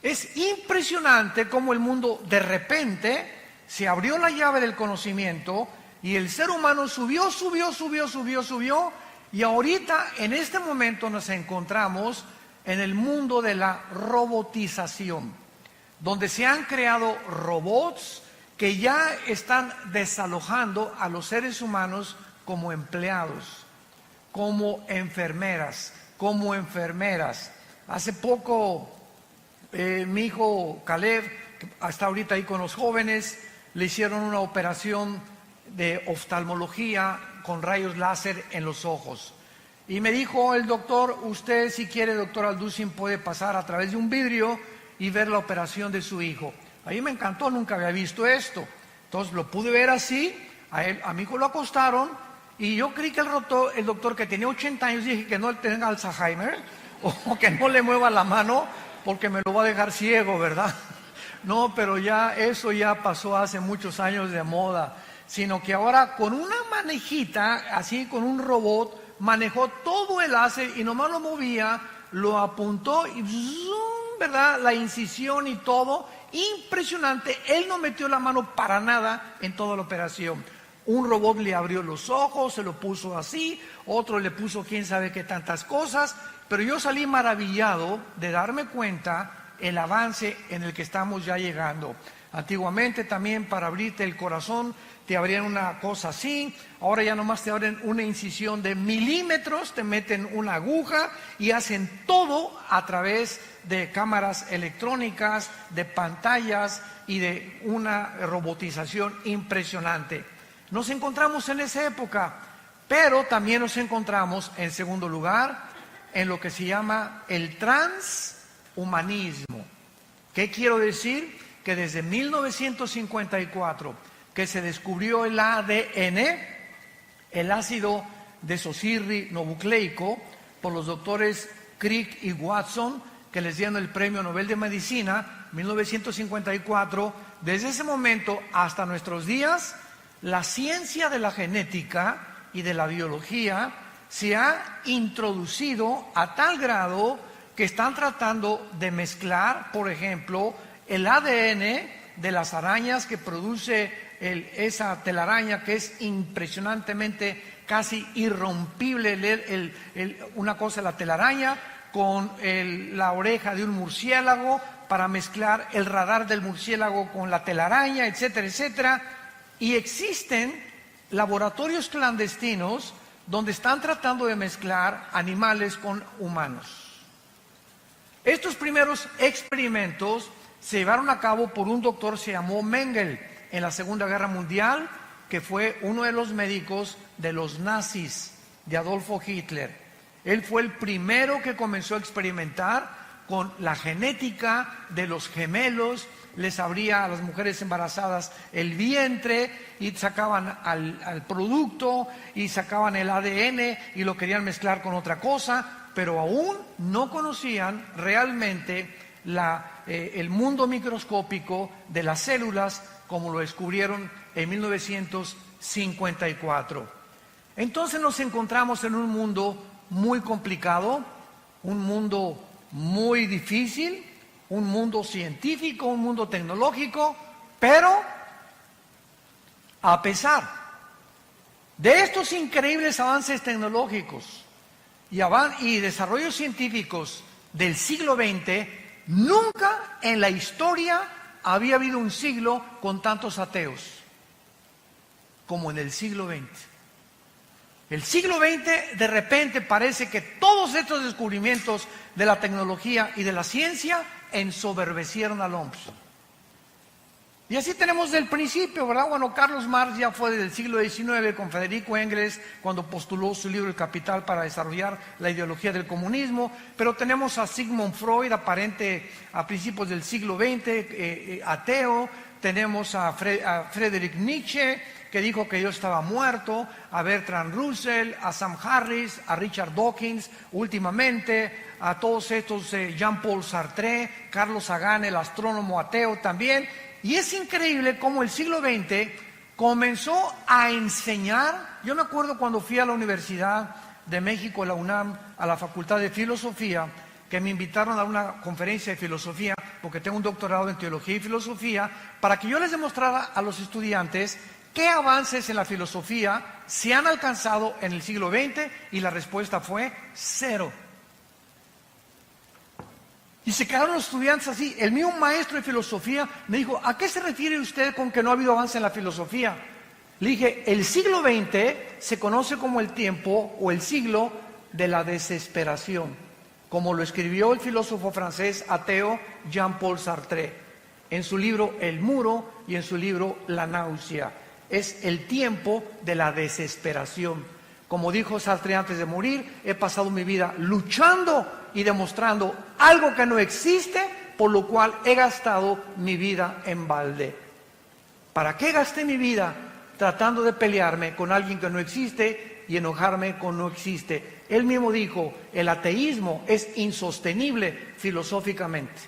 Es impresionante cómo el mundo de repente se abrió la llave del conocimiento y el ser humano subió, y ahorita en este momento nos encontramos en el mundo de la robotización, donde se han creado robots que ya están desalojando a los seres humanos como empleados, como enfermeras. Hace poco mi hijo Caleb, que está ahorita ahí con los jóvenes, le hicieron una operación de oftalmología con rayos láser en los ojos. Y me dijo el doctor: usted, si quiere, doctor Alducin, puede pasar a través de un vidrio y ver la operación de su hijo. A mí me encantó, nunca había visto esto. Entonces lo pude ver así, a mi hijo lo acostaron, y yo creí que el doctor, que tenía 80 años, dije que no tenga Alzheimer, o que no le mueva la mano, porque me lo va a dejar ciego, ¿verdad? No, pero ya eso ya pasó hace muchos años de moda, sino que ahora con una manejita, así con un robot, manejó todo el láser y nomás lo movía, lo apuntó y ¡zum!, ¿verdad? La incisión y todo, impresionante. Él no metió la mano para nada en toda la operación. Un robot le abrió los ojos, se lo puso así, otro le puso quién sabe qué tantas cosas, pero yo salí maravillado de darme cuenta el avance en el que estamos ya llegando. Antiguamente también, para abrirte el corazón te abrían una cosa así, ahora ya nomás te abren una incisión de milímetros, te meten una aguja y hacen todo a través de cámaras electrónicas, de pantallas y de una robotización impresionante. Nos encontramos en esa época, pero también nos encontramos, en segundo lugar, en lo que se llama el transhumanismo. ¿Qué quiero decir? Que desde 1954, que se descubrió el ADN, el ácido desoxirribonucleico, por los doctores Crick y Watson, que les dieron el Premio Nobel de Medicina, 1954, desde ese momento hasta nuestros días, la ciencia de la genética y de la biología se ha introducido a tal grado que están tratando de mezclar, por ejemplo, el ADN de las arañas que produce esa telaraña, que es impresionantemente casi irrompible, una cosa la telaraña, con la oreja de un murciélago, para mezclar el radar del murciélago con la telaraña, etcétera, etcétera. Y existen laboratorios clandestinos donde están tratando de mezclar animales con humanos. Estos primeros experimentos se llevaron a cabo por un doctor, se llamó Mengele, en la Segunda Guerra Mundial, que fue uno de los médicos de los nazis, de Adolfo Hitler. Él fue el primero que comenzó a experimentar con la genética de los gemelos, les abría a las mujeres embarazadas el vientre y sacaban al producto y sacaban el ADN y lo querían mezclar con otra cosa, pero aún no conocían realmente el mundo microscópico de las células, como lo descubrieron en 1954. Entonces nos encontramos en un mundo muy complicado, un mundo muy difícil, un mundo científico, un mundo tecnológico, pero a pesar de estos increíbles avances tecnológicos y desarrollos científicos del siglo XX, nunca en la historia había habido un siglo con tantos ateos como en el siglo XX. El siglo XX, de repente, parece que todos estos descubrimientos de la tecnología y de la ciencia ensoberbecieron al hombre. Y así tenemos del principio, ¿verdad? Bueno, Carlos Marx ya fue del siglo XIX con Federico Engels cuando postuló su libro El Capital para desarrollar la ideología del comunismo, pero tenemos a Sigmund Freud, aparente a principios del siglo XX, ateo, tenemos a Friedrich Nietzsche, que dijo que Dios estaba muerto, a Bertrand Russell, a Sam Harris, a Richard Dawkins, últimamente, a todos estos, Jean-Paul Sartre, Carlos Sagan, el astrónomo ateo también. Y es increíble cómo el siglo XX comenzó a enseñar. Yo me acuerdo cuando fui a la Universidad de México, la UNAM, a la Facultad de Filosofía, que me invitaron a una conferencia de filosofía porque tengo un doctorado en teología y filosofía, para que yo les demostrara a los estudiantes qué avances en la filosofía se han alcanzado en el siglo XX, y la respuesta fue cero. Y se quedaron los estudiantes así. El mismo maestro de filosofía me dijo: ¿a qué se refiere usted con que no ha habido avance en la filosofía? Le dije: el siglo XX se conoce como el tiempo o el siglo de la desesperación, como lo escribió el filósofo francés ateo Jean-Paul Sartre en su libro El Muro y en su libro La Náusea. Es el tiempo de la desesperación. Como dijo Sartre antes de morir: he pasado mi vida luchando y demostrando algo que no existe, por lo cual he gastado mi vida en balde. ¿Para qué gasté mi vida tratando de pelearme con alguien que no existe y enojarme con no existe? Él mismo dijo: el ateísmo es insostenible filosóficamente.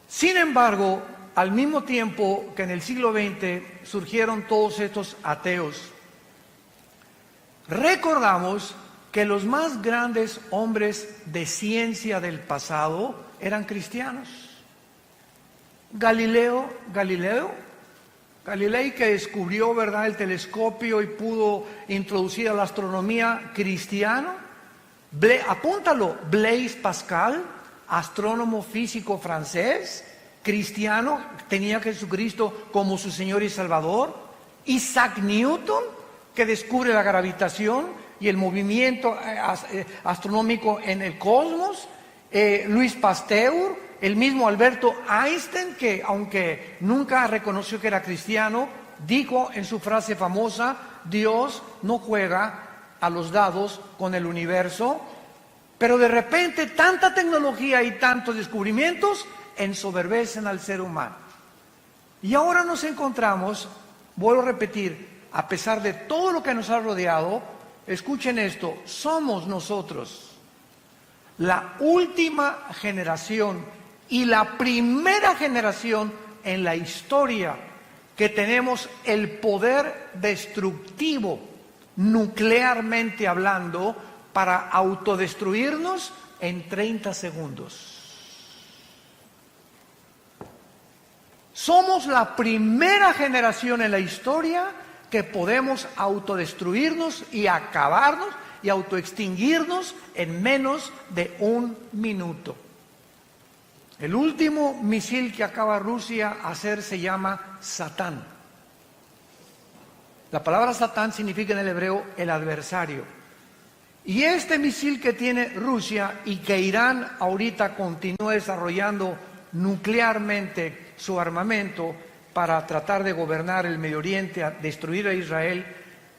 Sin embargo, al mismo tiempo que en el siglo XX surgieron todos estos ateos, recordamos que los más grandes hombres de ciencia del pasado eran cristianos. Galilei, que descubrió, ¿verdad?, el telescopio y pudo introducir a la astronomía, cristiano. Apúntalo: Blaise Pascal, astrónomo físico francés, cristiano, tenía a Jesucristo como su Señor y Salvador. Isaac Newton, que descubre la gravitación y el movimiento astronómico en el cosmos. Louis Pasteur, el mismo Alberto Einstein, que aunque nunca reconoció que era cristiano, dijo en su frase famosa: Dios no juega a los dados con el universo. Pero de repente tanta tecnología y tantos descubrimientos ensoberbecen al ser humano. Y ahora nos encontramos, vuelvo a repetir, a pesar de todo lo que nos ha rodeado, escuchen esto: somos nosotros la última generación y la primera generación en la historia que tenemos el poder destructivo, nuclearmente hablando, para autodestruirnos en 30 segundos. Somos la primera generación en la historia que podemos autodestruirnos y acabarnos y autoextinguirnos en menos de un minuto. El último misil que acaba Rusia de hacer se llama Satán. La palabra Satán significa en el hebreo el adversario. Y este misil que tiene Rusia y que Irán ahorita continúa desarrollando nuclearmente su armamento para tratar de gobernar el Medio Oriente, a destruir a Israel,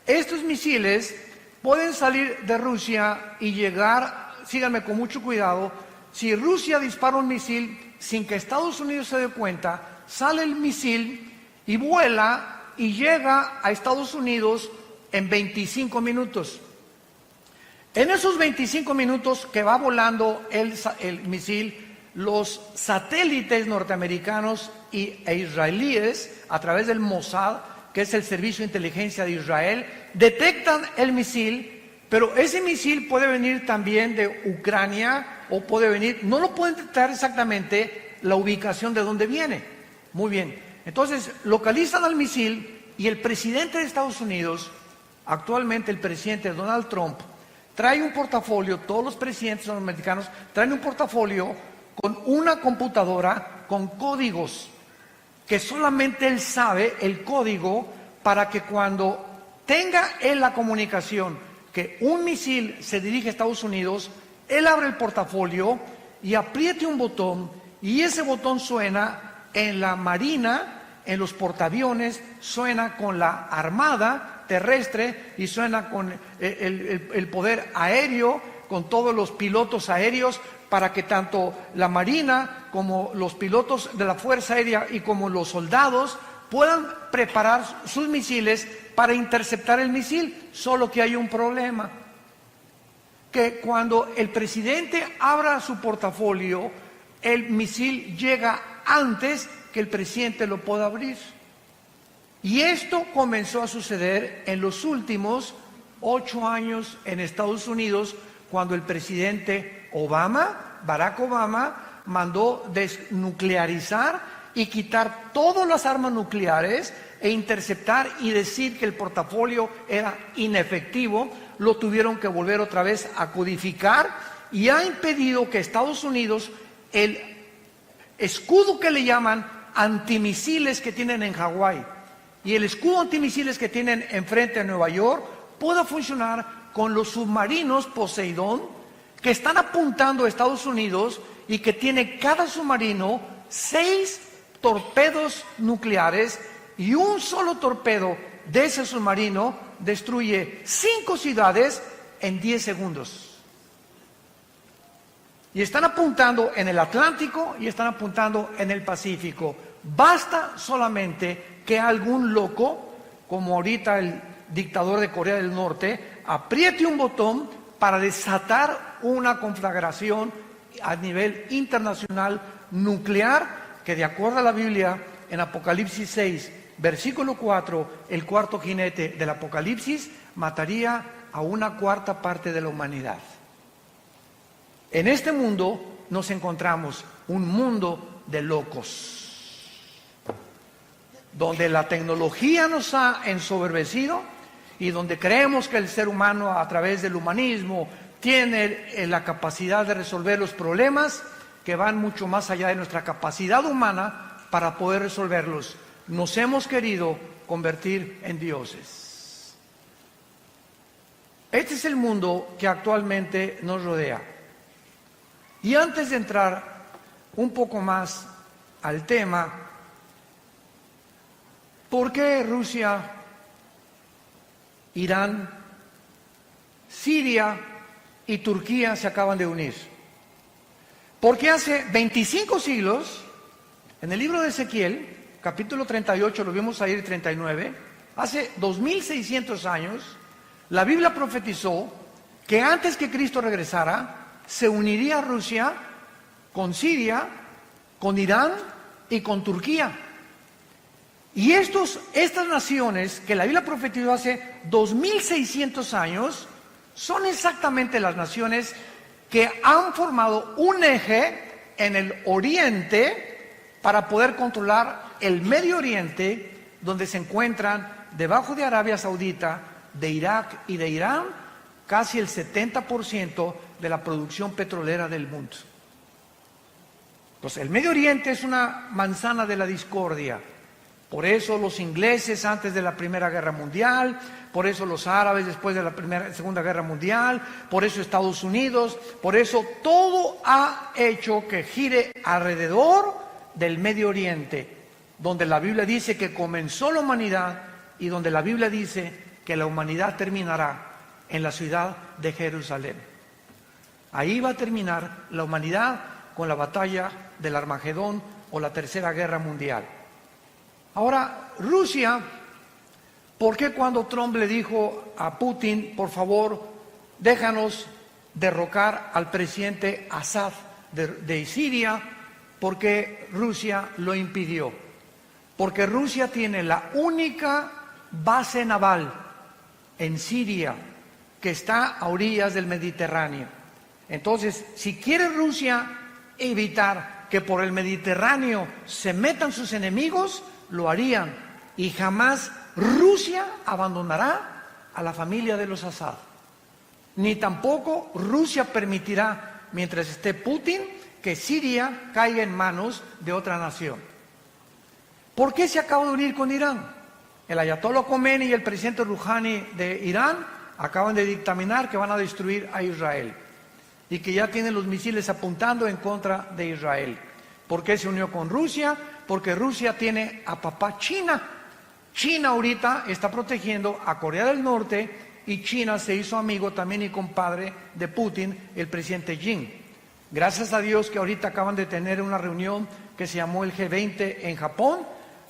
estos misiles pueden salir de Rusia y llegar, síganme con mucho cuidado, si Rusia dispara un misil sin que Estados Unidos se dé cuenta, sale el misil y vuela y llega a Estados Unidos en 25 minutos. En esos 25 minutos que va volando el misil, los satélites norteamericanos e israelíes, a través del Mossad, que es el servicio de inteligencia de Israel, detectan el misil, pero ese misil puede venir también de Ucrania o puede venir, no lo pueden detectar exactamente la ubicación de dónde viene. Muy bien, entonces localizan al misil y el presidente de Estados Unidos, actualmente el presidente Donald Trump, trae un portafolio, todos los presidentes norteamericanos traen un portafolio con una computadora con códigos que solamente él sabe el código, para que cuando tenga él la comunicación que un misil se dirige a Estados Unidos, él abre el portafolio y apriete un botón y ese botón suena en la marina, en los portaaviones, suena con la armada terrestre y suena con el poder aéreo, con todos los pilotos aéreos, para que tanto la marina como los pilotos de la Fuerza Aérea y como los soldados puedan preparar sus misiles para interceptar el misil. Solo que hay un problema, que cuando el presidente abra su portafolio, el misil llega antes que el presidente lo pueda abrir. Y esto comenzó a suceder en los últimos 8 años en Estados Unidos, cuando el presidente Barack Obama, mandó desnuclearizar y quitar todas las armas nucleares e interceptar y decir que el portafolio era inefectivo. Lo tuvieron que volver otra vez a codificar y ha impedido que Estados Unidos, el escudo que le llaman antimisiles que tienen en Hawái y el escudo antimisiles que tienen enfrente a Nueva York, pueda funcionar con los submarinos Poseidón que están apuntando a Estados Unidos y que tiene cada submarino 6 torpedos nucleares, y un solo torpedo de ese submarino destruye 5 ciudades en 10 segundos. Y están apuntando en el Atlántico y están apuntando en el Pacífico. Basta solamente que algún loco, como ahorita el dictador de Corea del Norte, apriete un botón para desatar una conflagración a nivel internacional nuclear, que de acuerdo a la Biblia, en Apocalipsis 6, versículo 4, el cuarto jinete del Apocalipsis mataría a 1/4 parte de la humanidad. En este mundo nos encontramos un mundo de locos, donde la tecnología nos ha ensoberbecido y donde creemos que el ser humano, a través del humanismo, tiene la capacidad de resolver los problemas que van mucho más allá de nuestra capacidad humana para poder resolverlos. Nos hemos querido convertir en dioses. Este es el mundo que actualmente nos rodea. Y antes de entrar un poco más al tema, ¿por qué Rusia, Irán, Siria y Turquía se acaban de unir? Porque hace 25 siglos, en el libro de Ezequiel, capítulo 38, lo vimos ahí, 39, hace 2600 años, la Biblia profetizó que antes que Cristo regresara, se uniría Rusia con Siria, con Irán y con Turquía. Y estas naciones que la Biblia profetizó hace 2600 años, son exactamente las naciones que han formado un eje en el Oriente para poder controlar el Medio Oriente, donde se encuentran debajo de Arabia Saudita, de Irak y de Irán, casi el 70% de la producción petrolera del mundo. Pues el Medio Oriente es una manzana de la discordia. Por eso los ingleses antes de la Primera Guerra Mundial, por eso los árabes después de la Segunda Guerra Mundial, por eso Estados Unidos, por eso todo ha hecho que gire alrededor del Medio Oriente, donde la Biblia dice que comenzó la humanidad y donde la Biblia dice que la humanidad terminará en la ciudad de Jerusalén. Ahí va a terminar la humanidad con la batalla del Armagedón o la Tercera Guerra Mundial. Ahora, Rusia, ¿por qué cuando Trump le dijo a Putin, por favor, déjanos derrocar al presidente Assad de Siria? ¿Por qué Rusia lo impidió? Porque Rusia tiene la única base naval en Siria que está a orillas del Mediterráneo. Entonces, si quiere Rusia evitar que por el Mediterráneo se metan sus enemigos, lo harían, y jamás Rusia abandonará a la familia de los Assad, ni tampoco Rusia permitirá, mientras esté Putin, que Siria caiga en manos de otra nación. ¿Por qué se acaba de unir con Irán? El ayatollah Khomeini y el presidente Rouhani de Irán acaban de dictaminar que van a destruir a Israel y que ya tienen los misiles apuntando en contra de Israel. ¿Por qué se unió con Rusia? Porque Rusia tiene a papá China. China ahorita está protegiendo a Corea del Norte y China se hizo amigo también y compadre de Putin, el presidente Xi. Gracias a Dios que ahorita acaban de tener una reunión que se llamó el G20 en Japón,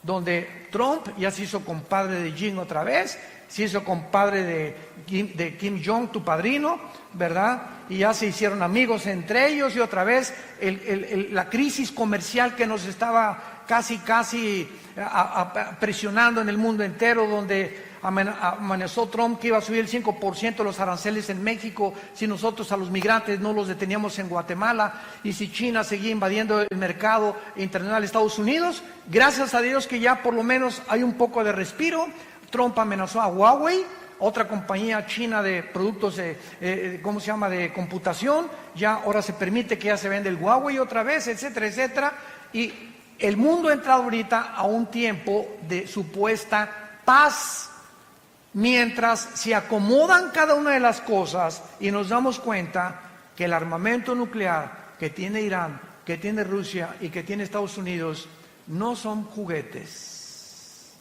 donde Trump ya se hizo compadre de Xi otra vez, se hizo compadre de Kim Jong, tu padrino, ¿verdad? Y ya se hicieron amigos entre ellos y otra vez la crisis comercial que nos estaba casi presionando en el mundo entero, donde amenazó Trump que iba a subir el 5% de los aranceles en México si nosotros a los migrantes no los deteníamos en Guatemala, y si China seguía invadiendo el mercado internacional de Estados Unidos. Gracias a Dios que ya por lo menos hay un poco de respiro. Trump amenazó a Huawei, otra compañía china de productos de computación. Ya ahora se permite que ya se vende el Huawei otra vez, etcétera, etcétera. Y el mundo ha entrado ahorita a un tiempo de supuesta paz, mientras se acomodan cada una de las cosas y nos damos cuenta que el armamento nuclear que tiene Irán, que tiene Rusia y que tiene Estados Unidos no son juguetes.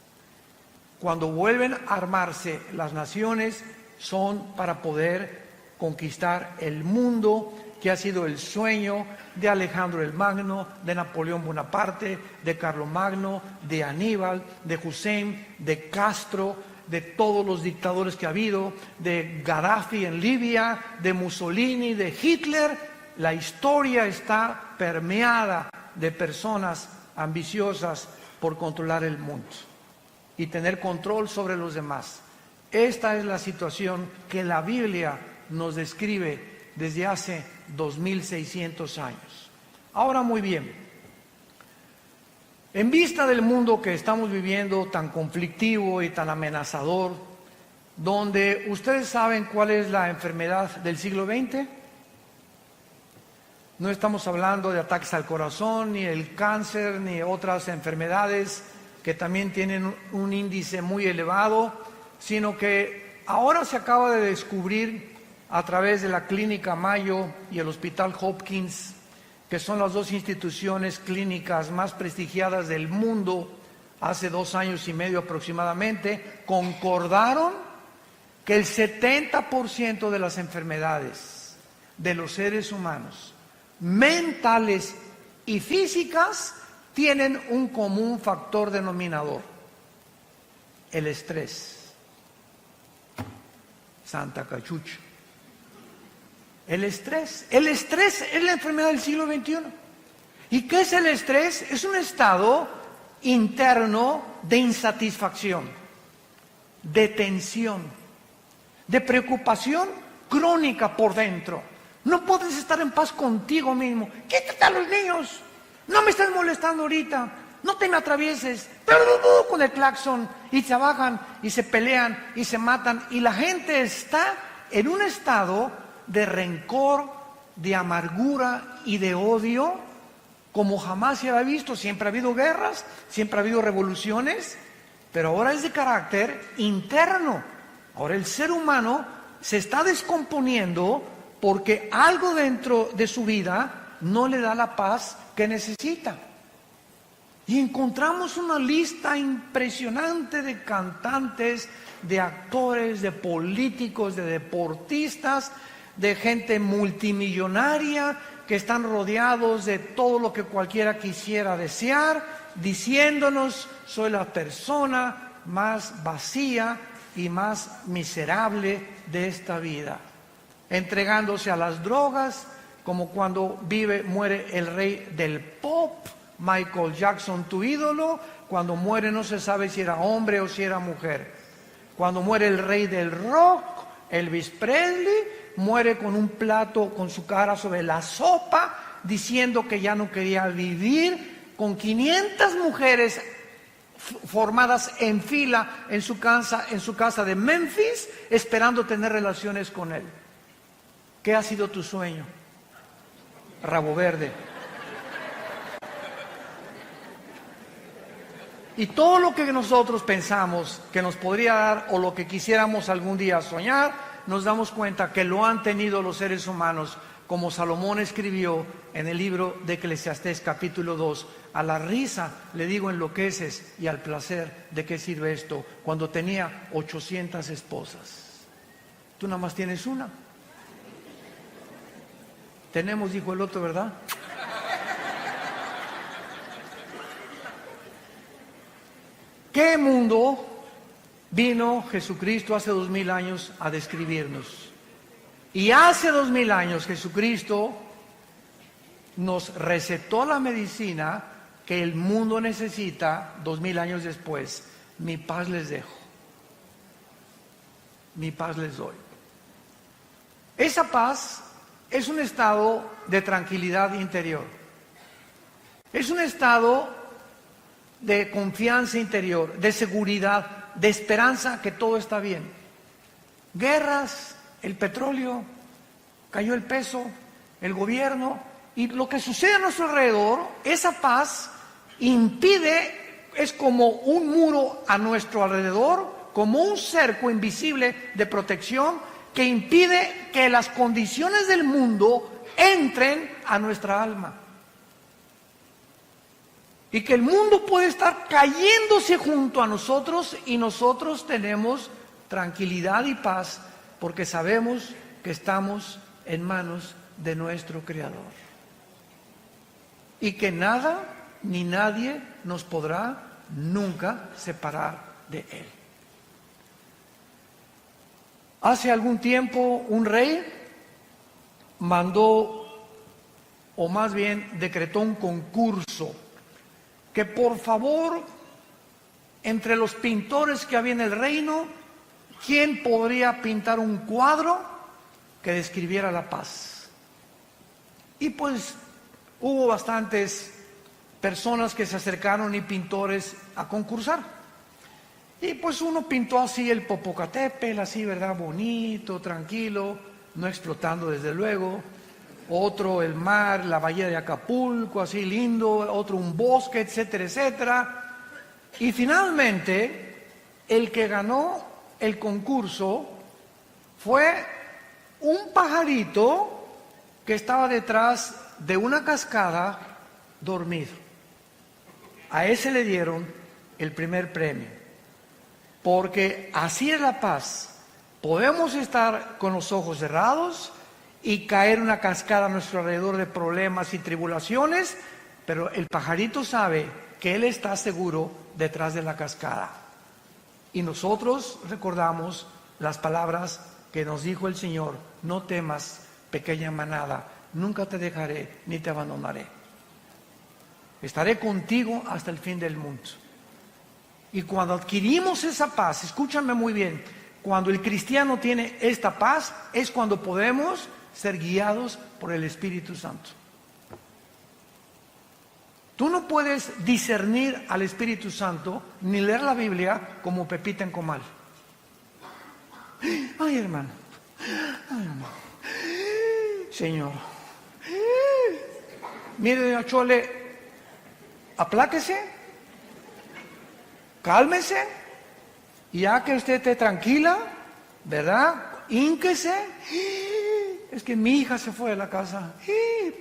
Cuando vuelven a armarse las naciones, son para poder conquistar el mundo, que ha sido el sueño de Alejandro el Magno, de Napoleón Bonaparte, de Carlomagno, de Aníbal, de Hussein, de Castro, de todos los dictadores que ha habido, de Gaddafi en Libia, de Mussolini, de Hitler. La historia está permeada de personas ambiciosas por controlar el mundo y tener control sobre los demás. Esta es la situación que la Biblia nos describe desde hace 2600 años. Ahora, muy bien, en vista del mundo que estamos viviendo, tan conflictivo y tan amenazador, donde ustedes saben cuál es la enfermedad del siglo XX, no estamos hablando de ataques al corazón, ni el cáncer, ni otras enfermedades que también tienen un índice muy elevado, sino que ahora se acaba de descubrir a través de la Clínica Mayo y el Hospital Hopkins, que son las dos instituciones clínicas más prestigiadas del mundo, hace 2 años y medio aproximadamente, concordaron que el 70% de las enfermedades de los seres humanos, mentales y físicas, tienen un común factor denominador: el estrés. Santa Cachucha. El estrés es la enfermedad del siglo XXI. ¿Y qué es el estrés? Es un estado interno de insatisfacción, de tensión, de preocupación crónica por dentro. No puedes estar en paz contigo mismo. Quítate a los niños. No me estás molestando ahorita. No te me atravieses. Con el claxon. Y se bajan y se pelean y se matan. Y la gente está en un estado de rencor, de amargura y de odio como jamás se había visto. Siempre ha habido guerras, siempre ha habido revoluciones, pero ahora es de carácter interno. Ahora el ser humano se está descomponiendo porque algo dentro de su vida no le da la paz que necesita. Y encontramos una lista impresionante de cantantes, de actores, de políticos, de deportistas, de gente multimillonaria que están rodeados de todo lo que cualquiera quisiera desear, diciéndonos: soy la persona más vacía y más miserable de esta vida, entregándose a las drogas, como cuando muere el rey del pop, Michael Jackson, tu ídolo. Cuando muere no se sabe si era hombre o si era mujer. Cuando muere el rey del rock, Elvis Presley, muere con un plato con su cara sobre la sopa, diciendo que ya no quería vivir, con 500 mujeres formadas en fila en su casa de Memphis, esperando tener relaciones con él. ¿Qué ha sido tu sueño? Rabo verde. Y todo lo que nosotros pensamos que nos podría dar, o lo que quisiéramos algún día soñar, nos damos cuenta que lo han tenido los seres humanos, como Salomón escribió en el libro de Eclesiastés capítulo 2, a la risa le digo enloqueces, y al placer de qué sirve esto, cuando tenía 800 esposas. Tú nada más tienes una. Tenemos, dijo el otro, ¿verdad? ¿Qué mundo vino Jesucristo hace 2000 años a describirnos? Y hace 2000 años Jesucristo nos recetó la medicina que el mundo necesita 2000 años después. Mi paz les dejo. mi paz les doy. Esa paz es un estado de tranquilidad interior. Es un estado de confianza interior, de seguridad, de esperanza que todo está bien. Guerras, el petróleo, cayó el peso, el gobierno, y lo que sucede a nuestro alrededor, esa paz impide, es como un muro a nuestro alrededor, como un cerco invisible de protección que impide que las condiciones del mundo entren a nuestra alma. Y que el mundo puede estar cayéndose junto a nosotros y nosotros tenemos tranquilidad y paz porque sabemos que estamos en manos de nuestro Creador. Y que nada ni nadie nos podrá nunca separar de Él. Hace algún tiempo un rey mandó, o más bien decretó un concurso, que por favor, entre los pintores que había en el reino, ¿quién podría pintar un cuadro que describiera la paz? Y pues hubo bastantes personas que se acercaron y pintores a concursar. Y pues uno pintó así el Popocatépetl, así, ¿verdad? Bonito, tranquilo, no explotando desde luego. Otro el mar, la bahía de Acapulco, así lindo. Otro un bosque, etcétera, etcétera. Y finalmente, el que ganó el concurso fue un pajarito que estaba detrás de una cascada dormido. A ese le dieron el primer premio. Porque así es la paz. Podemos estar con los ojos cerrados y caer una cascada a nuestro alrededor de problemas y tribulaciones, pero el pajarito sabe que él está seguro detrás de la cascada. Y nosotros recordamos las palabras que nos dijo el Señor: no temas, pequeña manada, nunca te dejaré ni te abandonaré. Estaré contigo hasta el fin del mundo. Y cuando adquirimos esa paz, escúchame muy bien, cuando el cristiano tiene esta paz, es cuando podemos ser guiados por el Espíritu Santo. Tú no puedes discernir al Espíritu Santo ni leer la Biblia como Pepita en comal. Ay, hermano. Ay, hermano. Señor. Mire, doña Chole, apláquese. Cálmese, y ya que usted esté tranquila, ¿verdad? Hínquese. Es que mi hija se fue de la casa.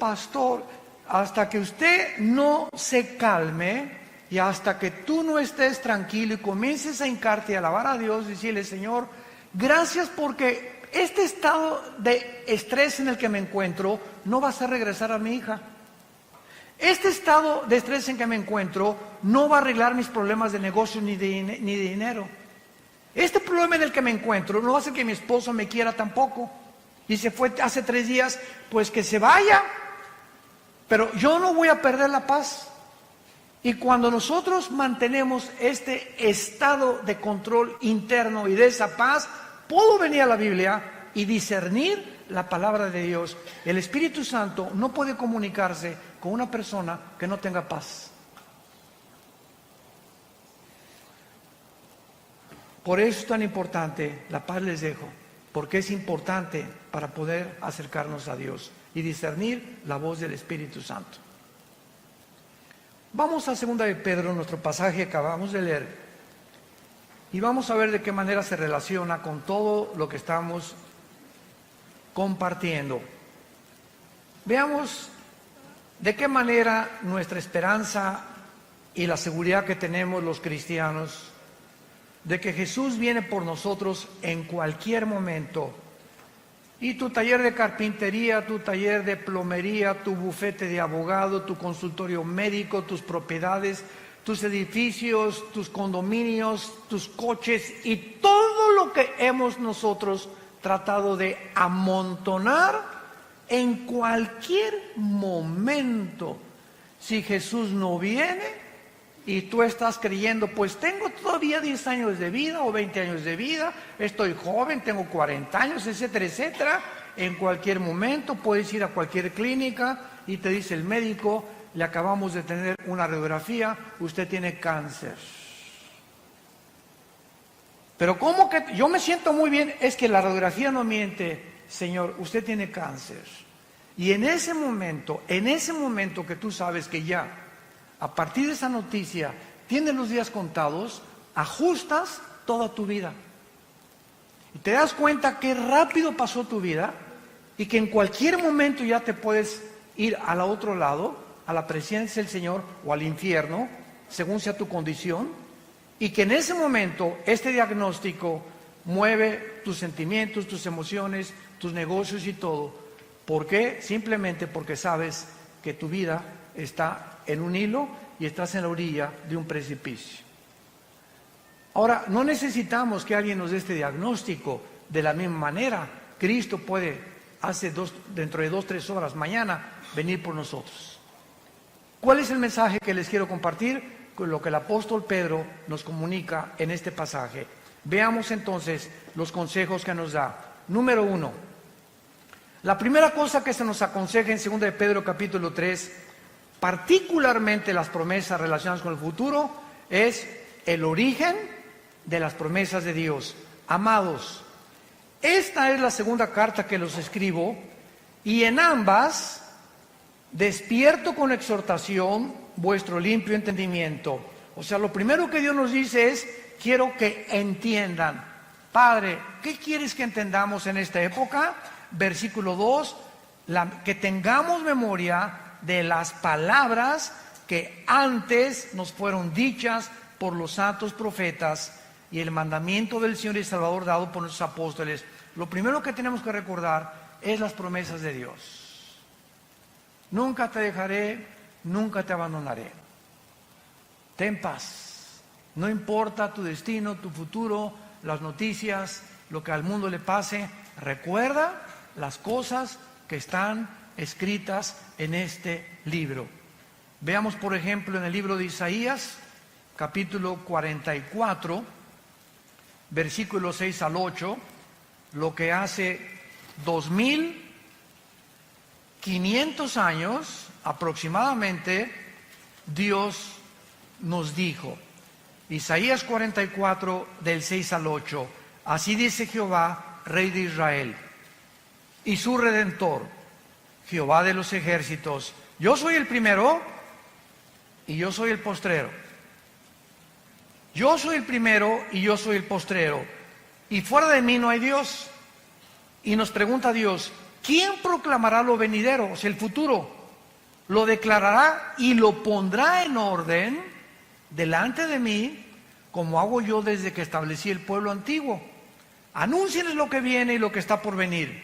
Pastor, hasta que usted no se calme y hasta que tú no estés tranquilo y comiences a hincarte y a alabar a Dios, decirle: Señor, gracias porque este estado de estrés en el que me encuentro no va a hacer regresar a mi hija. Este estado de estrés en que me encuentro no va a arreglar mis problemas de negocio ni de dinero. Este problema en el que me encuentro no va a hacer que mi esposo me quiera tampoco. Y se fue hace 3 días, pues que se vaya. Pero yo no voy a perder la paz. Y cuando nosotros mantenemos este estado de control interno y de esa paz, puedo venir a la Biblia y discernir la palabra de Dios. El Espíritu Santo no puede comunicarse con una persona que no tenga paz. Por eso es tan importante, la paz les dejo, porque es importante para poder acercarnos a Dios y discernir la voz del Espíritu Santo. Vamos a 2 de Pedro, nuestro pasaje que acabamos de leer, y vamos a ver de qué manera se relaciona con todo lo que estamos compartiendo. Veamos de qué manera nuestra esperanza y la seguridad que tenemos los cristianos de que Jesús viene por nosotros en cualquier momento. Y tu taller de carpintería, tu taller de plomería, tu bufete de abogado, tu consultorio médico, tus propiedades, tus edificios, tus condominios, tus coches y todo lo que hemos nosotros tratado de amontonar, en cualquier momento, si Jesús no viene, y tú estás creyendo, pues tengo todavía 10 años de vida o 20 años de vida, estoy joven, tengo 40 años, etcétera, etcétera. En cualquier momento puedes ir a cualquier clínica y te dice el médico, le acabamos de tener una radiografía, usted tiene cáncer. Pero ¿cómo que yo me siento muy bien? Es que la radiografía no miente, señor, usted tiene cáncer. Y en ese momento que tú sabes que ya, a partir de esa noticia, tienes los días contados, ajustas toda tu vida. Y te das cuenta que rápido pasó tu vida y que en cualquier momento ya te puedes ir al otro lado, a la presencia del Señor o al infierno, según sea tu condición, y que en ese momento este diagnóstico mueve tus sentimientos, tus emociones, tus negocios y todo. ¿Por qué? Simplemente porque sabes que tu vida está en un hilo y estás en la orilla de un precipicio. Ahora, no necesitamos que alguien nos dé este diagnóstico de la misma manera. Cristo puede, dentro de 2-3 horas, mañana, venir por nosotros. ¿Cuál es el mensaje que les quiero compartir? Con lo que el apóstol Pedro nos comunica en este pasaje. Veamos entonces los consejos que nos da. Número 1. La primera cosa que se nos aconseja en 2 de Pedro capítulo 3, particularmente las promesas relacionadas con el futuro, es el origen de las promesas de Dios. Amados, esta es la segunda carta que los escribo, y en ambas despierto con exhortación vuestro limpio entendimiento. O sea, lo primero que Dios nos dice es, quiero que entiendan. Padre, ¿qué quieres que entendamos en esta época? Versículo 2, que tengamos memoria de las palabras que antes nos fueron dichas por los santos profetas y el mandamiento del Señor y Salvador dado por nuestros apóstoles. Lo primero que tenemos que recordar es las promesas de Dios. Nunca te dejaré, nunca te abandonaré. Ten paz. No importa tu destino, tu futuro, las noticias, lo que al mundo le pase. Recuerda las cosas que están escritas en este libro. Veamos, por ejemplo, en el libro de Isaías, capítulo 44, versículos 6 al 8, lo que hace 2500 años aproximadamente Dios nos dijo. Isaías 44, del 6 al 8. Así dice Jehová, Rey de Israel, y su Redentor, Jehová de los ejércitos: yo soy el primero y yo soy el postrero. Yo soy el primero y yo soy el postrero, y fuera de mí no hay Dios. Y nos pregunta Dios, ¿quién proclamará lo venidero? O sea, el futuro. Lo declarará y lo pondrá en orden delante de mí, como hago yo desde que establecí el pueblo antiguo. Anúncienles lo que viene y lo que está por venir.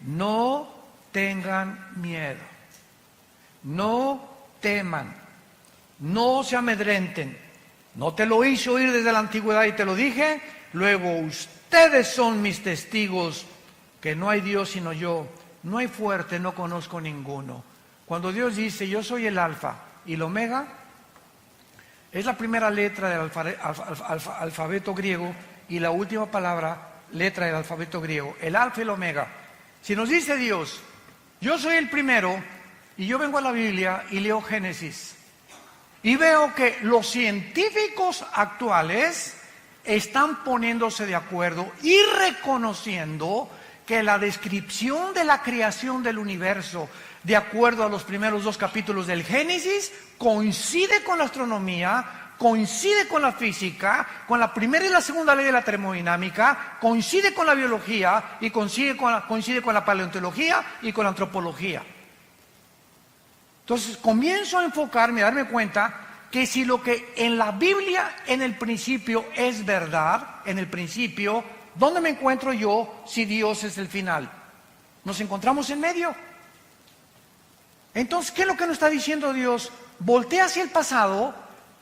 No tengan miedo, no teman, no se amedrenten. No te lo hice oír desde la antigüedad y te lo dije. Luego ustedes son mis testigos que no hay Dios sino yo. No hay fuerte, no conozco ninguno. Cuando Dios dice, yo soy el alfa y el omega, es la primera letra del alfabeto griego y la última letra del alfabeto griego, el alfa y el omega. Si nos dice Dios, yo soy el primero, y yo vengo a la Biblia y leo Génesis, y veo que los científicos actuales están poniéndose de acuerdo y reconociendo que la descripción de la creación del universo, de acuerdo a los primeros 2 capítulos del Génesis, coincide con la astronomía, coincide con la física, con la primera y la segunda ley de la termodinámica, coincide con la biología y coincide con la paleontología y con la antropología. Entonces comienzo a enfocarme, a darme cuenta que si lo que en la Biblia en el principio es verdad, en el principio, ¿dónde me encuentro yo si Dios es el final? Nos encontramos en medio. Entonces, ¿qué es lo que nos está diciendo Dios? Voltea hacia el pasado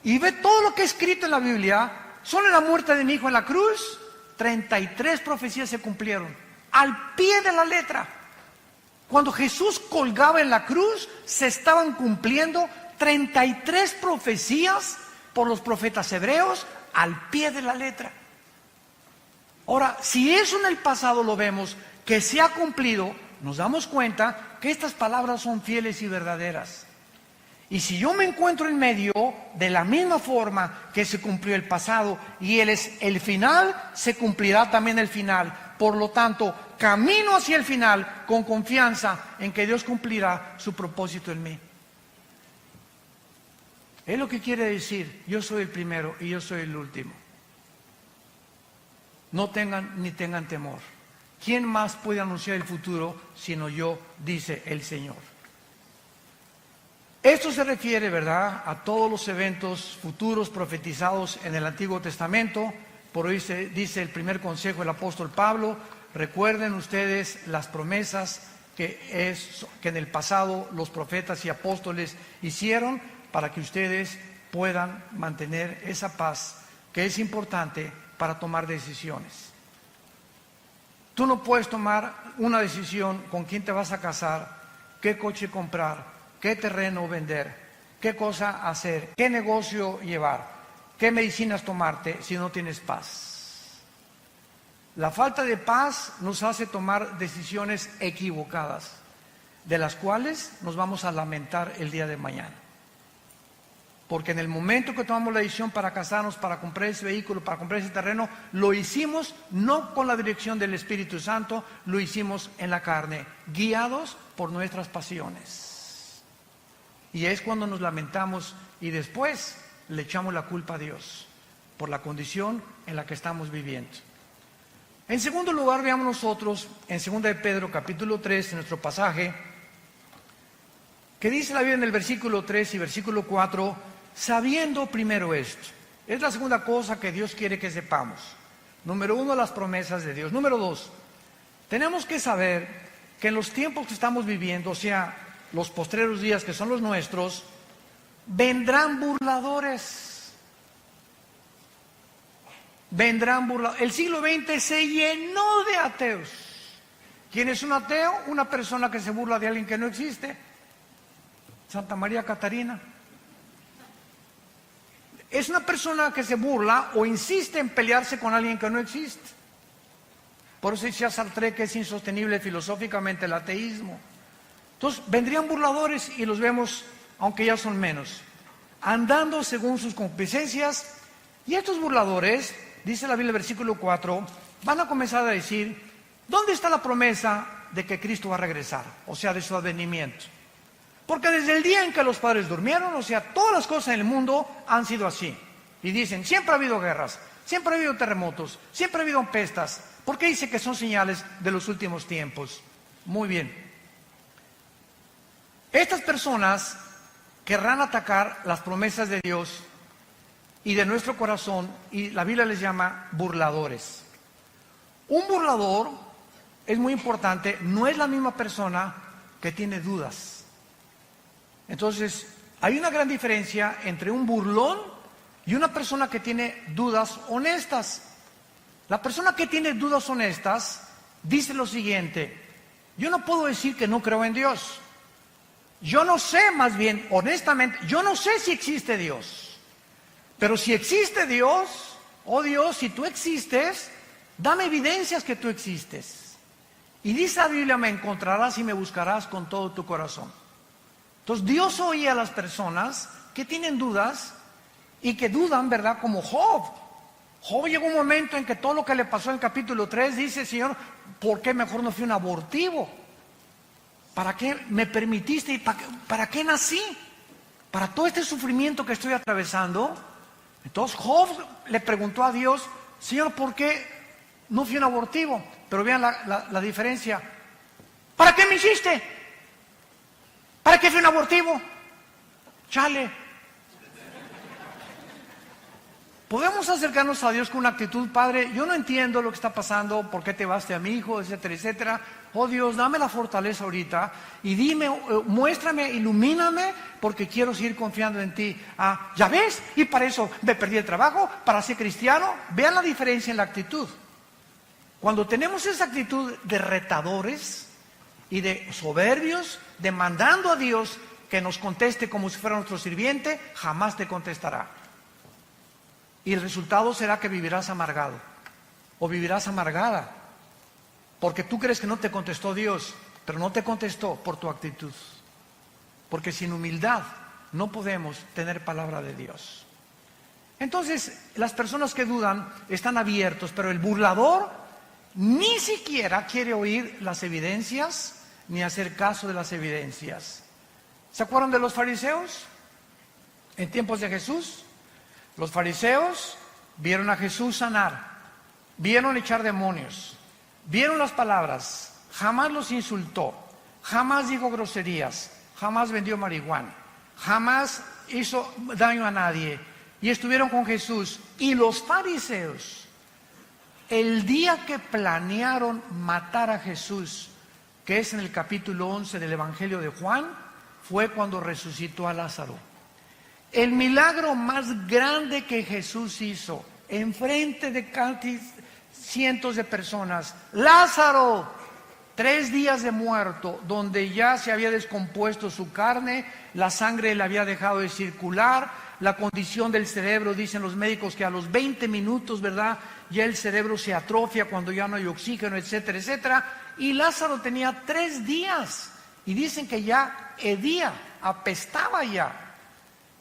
y ve todo lo que es escrito en la Biblia. Solo en la muerte de mi hijo en la cruz, 33 profecías se cumplieron, al pie de la letra. Cuando Jesús colgaba en la cruz, se estaban cumpliendo 33 profecías por los profetas hebreos al pie de la letra. Ahora, si eso en el pasado lo vemos, que se ha cumplido, nos damos cuenta que estas palabras son fieles y verdaderas. Y si yo me encuentro en medio, de la misma forma que se cumplió el pasado y Él es el final, se cumplirá también el final. Por lo tanto, camino hacia el final con confianza en que Dios cumplirá su propósito en mí. Es lo que quiere decir: yo soy el primero y yo soy el último. No tengan ni tengan temor. ¿Quién más puede anunciar el futuro sino yo?, dice el Señor. Esto se refiere, ¿verdad?, a todos los eventos futuros profetizados en el Antiguo Testamento. Por hoy se dice el primer consejo del apóstol Pablo: recuerden ustedes las promesas que en el pasado los profetas y apóstoles hicieron, para que ustedes puedan mantener esa paz que es importante para tomar decisiones. Tú no puedes tomar una decisión con quién te vas a casar, qué coche comprar, qué terreno vender, qué cosa hacer, qué negocio llevar, qué medicinas tomarte, si no tienes paz. La falta de paz nos hace tomar decisiones equivocadas, de las cuales nos vamos a lamentar el día de mañana. Porque en el momento que tomamos la decisión para casarnos, para comprar ese vehículo, para comprar ese terreno, lo hicimos no con la dirección del Espíritu Santo, lo hicimos en la carne, guiados por nuestras pasiones. Y es cuando nos lamentamos y después le echamos la culpa a Dios por la condición en la que estamos viviendo. En segundo lugar, veamos nosotros en 2 de Pedro capítulo 3, en nuestro pasaje, que dice la Biblia en el versículo 3 y versículo 4, sabiendo primero esto. Es la segunda cosa que Dios quiere que sepamos. Número 1, las promesas de Dios. Número 2, tenemos que saber que en los tiempos que estamos viviendo, o sea, los postreros días que son los nuestros, vendrán burladores. Vendrán burladores. El siglo XX se llenó de ateos. ¿Quién es un ateo? Una persona que se burla de alguien que no existe. Santa María Catarina. Es una persona que se burla o insiste en pelearse con alguien que no existe. Por eso decía Sartre que es insostenible filosóficamente el ateísmo. Entonces vendrían burladores y los vemos, aunque ya son menos, andando según sus concupiscencias. Y estos burladores, dice la Biblia, versículo 4, van a comenzar a decir: ¿dónde está la promesa de que Cristo va a regresar? O sea, de su advenimiento. Porque desde el día en que los padres durmieron, o sea, todas las cosas en el mundo han sido así. Y dicen: siempre ha habido guerras, siempre ha habido terremotos, siempre ha habido pestas. ¿Por qué dice que son señales de los últimos tiempos? Muy bien. Estas personas querrán atacar las promesas de Dios y de nuestro corazón, y la Biblia les llama burladores. Un burlador, es muy importante, no es la misma persona que tiene dudas. Entonces, hay una gran diferencia entre un burlón y una persona que tiene dudas honestas. La persona que tiene dudas honestas dice lo siguiente: yo no puedo decir que no creo en Dios. Yo no sé, más bien, honestamente, yo no sé si existe Dios. Pero si existe Dios, oh Dios, si tú existes, dame evidencias que tú existes. Y dice la Biblia: me encontrarás y me buscarás con todo tu corazón. Entonces Dios oye a las personas que tienen dudas y que dudan, ¿verdad? Como Job. Job llegó un momento en que todo lo que le pasó en el capítulo 3 dice: Señor, ¿por qué mejor no fui un abortivo? ¿Para qué me permitiste y para qué nací? Para todo este sufrimiento que estoy atravesando. Entonces Job le preguntó a Dios: Señor, ¿por qué no fui un abortivo? Pero vean la diferencia. ¿Para qué me hiciste? ¿Para qué fui un abortivo? Chale. Podemos acercarnos a Dios con una actitud: Padre, yo no entiendo lo que está pasando, por qué te vas a mi hijo, etcétera, etcétera. Oh Dios, dame la fortaleza ahorita y dime, muéstrame, ilumíname, porque quiero seguir confiando en ti. Ah, ¿ya ves? Y para eso me perdí el trabajo, para ser cristiano. Vean la diferencia en la actitud. Cuando tenemos esa actitud de retadores y de soberbios, demandando a Dios que nos conteste como si fuera nuestro sirviente, jamás te contestará. Y el resultado será que vivirás amargado o vivirás amargada, porque tú crees que no te contestó Dios, pero no te contestó por tu actitud. Porque sin humildad no podemos tener palabra de Dios. Entonces, las personas que dudan están abiertos, pero el burlador ni siquiera quiere oír las evidencias ni hacer caso de las evidencias. ¿Se acuerdan de los fariseos? En tiempos de Jesús, los fariseos vieron a Jesús sanar, vieron echar demonios, vieron las palabras, jamás los insultó, jamás dijo groserías, jamás vendió marihuana, jamás hizo daño a nadie, y estuvieron con Jesús. Y los fariseos, el día que planearon matar a Jesús, que es en el capítulo 11 del Evangelio de Juan, fue cuando resucitó a Lázaro. El milagro más grande que Jesús hizo, enfrente de cientos de personas. Lázaro, 3 días de muerto, donde ya se había descompuesto su carne, la sangre le había dejado de circular, la condición del cerebro, dicen los médicos que a los 20 minutos, ¿verdad?, ya el cerebro se atrofia cuando ya no hay oxígeno, etcétera, etcétera. Y Lázaro tenía 3 días y dicen que ya hedía, apestaba ya.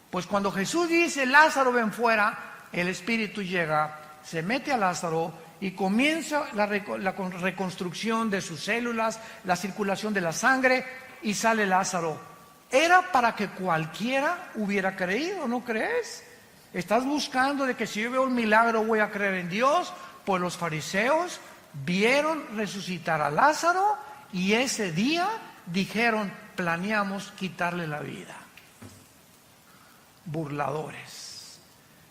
Pues cuando Jesús dice, Lázaro, ven fuera, el Espíritu llega, se mete a Lázaro y comienza la reconstrucción de sus células, la circulación de la sangre, y sale Lázaro. Era para que cualquiera hubiera creído, ¿no crees? Estás buscando de que si yo veo un milagro voy a creer en Dios. Pues los fariseos vieron resucitar a Lázaro y ese día dijeron, planeamos quitarle la vida. Burladores.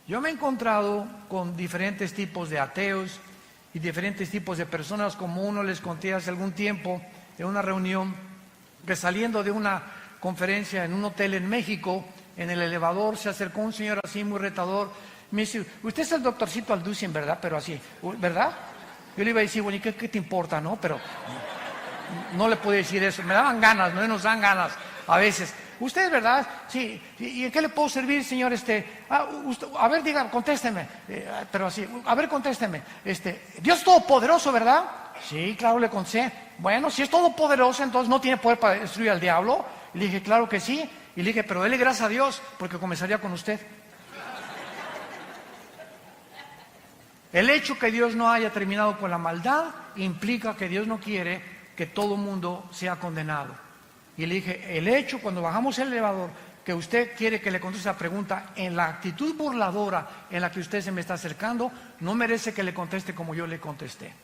Yo me he encontrado con diferentes tipos de ateos y diferentes tipos de personas, como uno les conté hace algún tiempo en una reunión, que saliendo de una conferencia en un hotel en México, en el elevador se acercó un señor así muy retador, me dice, usted es el doctorcito Alducin, ¿verdad? Pero así, ¿verdad? Yo le iba a decir, bueno, ¿y qué te importa, no? Pero no le puedo decir eso, me daban ganas, no nos dan ganas a veces. ¿Usted, verdad? Sí. ¿Y en qué le puedo servir, señor? A ver, diga, contésteme. Pero así, a ver, contésteme. Dios es todopoderoso, ¿verdad? Sí, claro, le contesté. Bueno, si es todopoderoso, entonces no tiene poder para destruir al diablo. Y le dije, claro que sí. Y le dije, pero dele gracias a Dios, porque comenzaría con usted. El hecho que Dios no haya terminado con la maldad implica que Dios no quiere que todo mundo sea condenado. Y le dije, el hecho cuando bajamos el elevador, que usted quiere que le conteste la pregunta en la actitud burladora en la que usted se me está acercando, no merece que le conteste como yo le contesté.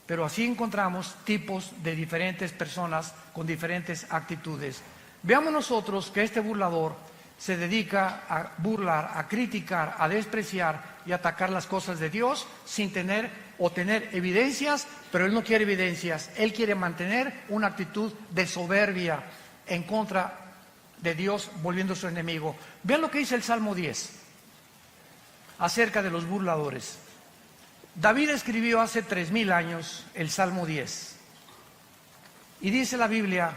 Pero así encontramos tipos de diferentes personas con diferentes actitudes. Veamos nosotros que este burlador se dedica a burlar, a criticar, a despreciar y atacar las cosas de Dios sin tener o tener evidencias, pero él no quiere evidencias, él quiere mantener una actitud de soberbia en contra de Dios, volviendo su enemigo. Vean lo que dice el Salmo 10 acerca de los burladores. David escribió hace 3000 años el Salmo 10 y dice la Biblia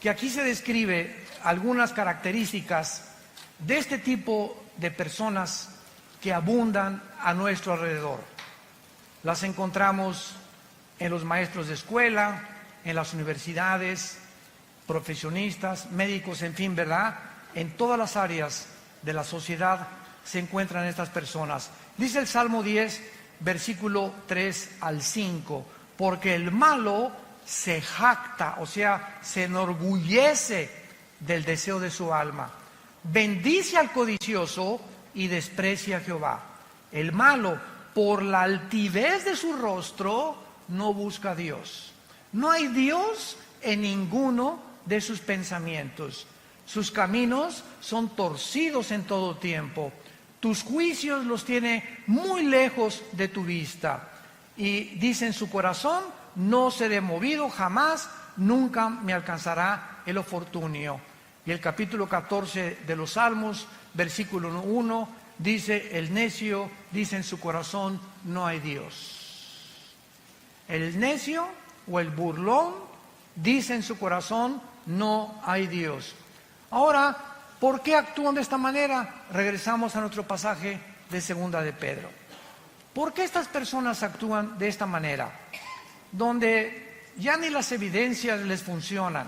que aquí se describe algunas características de este tipo de personas que abundan a nuestro alrededor. Las encontramos en los maestros de escuela, en las universidades, profesionistas, médicos, en fin, ¿verdad? En todas las áreas de la sociedad se encuentran estas personas. Dice el Salmo 10, versículo 3 al 5, porque el malo se jacta, o sea, se enorgullece del deseo de su alma. Bendice al codicioso y desprecia a Jehová. El malo, por la altivez de su rostro, no busca a Dios. No hay Dios en ninguno de sus pensamientos. Sus caminos son torcidos en todo tiempo. Tus juicios los tiene muy lejos de tu vista. Y dice en su corazón, no seré movido jamás, nunca me alcanzará el oportunio. Y el capítulo 14 de los Salmos, versículo 1, dice, el necio dice en su corazón, no hay Dios. El necio o el burlón dice en su corazón, no hay Dios. Ahora, ¿por qué actúan de esta manera? Regresamos a nuestro pasaje de segunda de Pedro. ¿Por qué estas personas actúan de esta manera? Donde ya ni las evidencias les funcionan.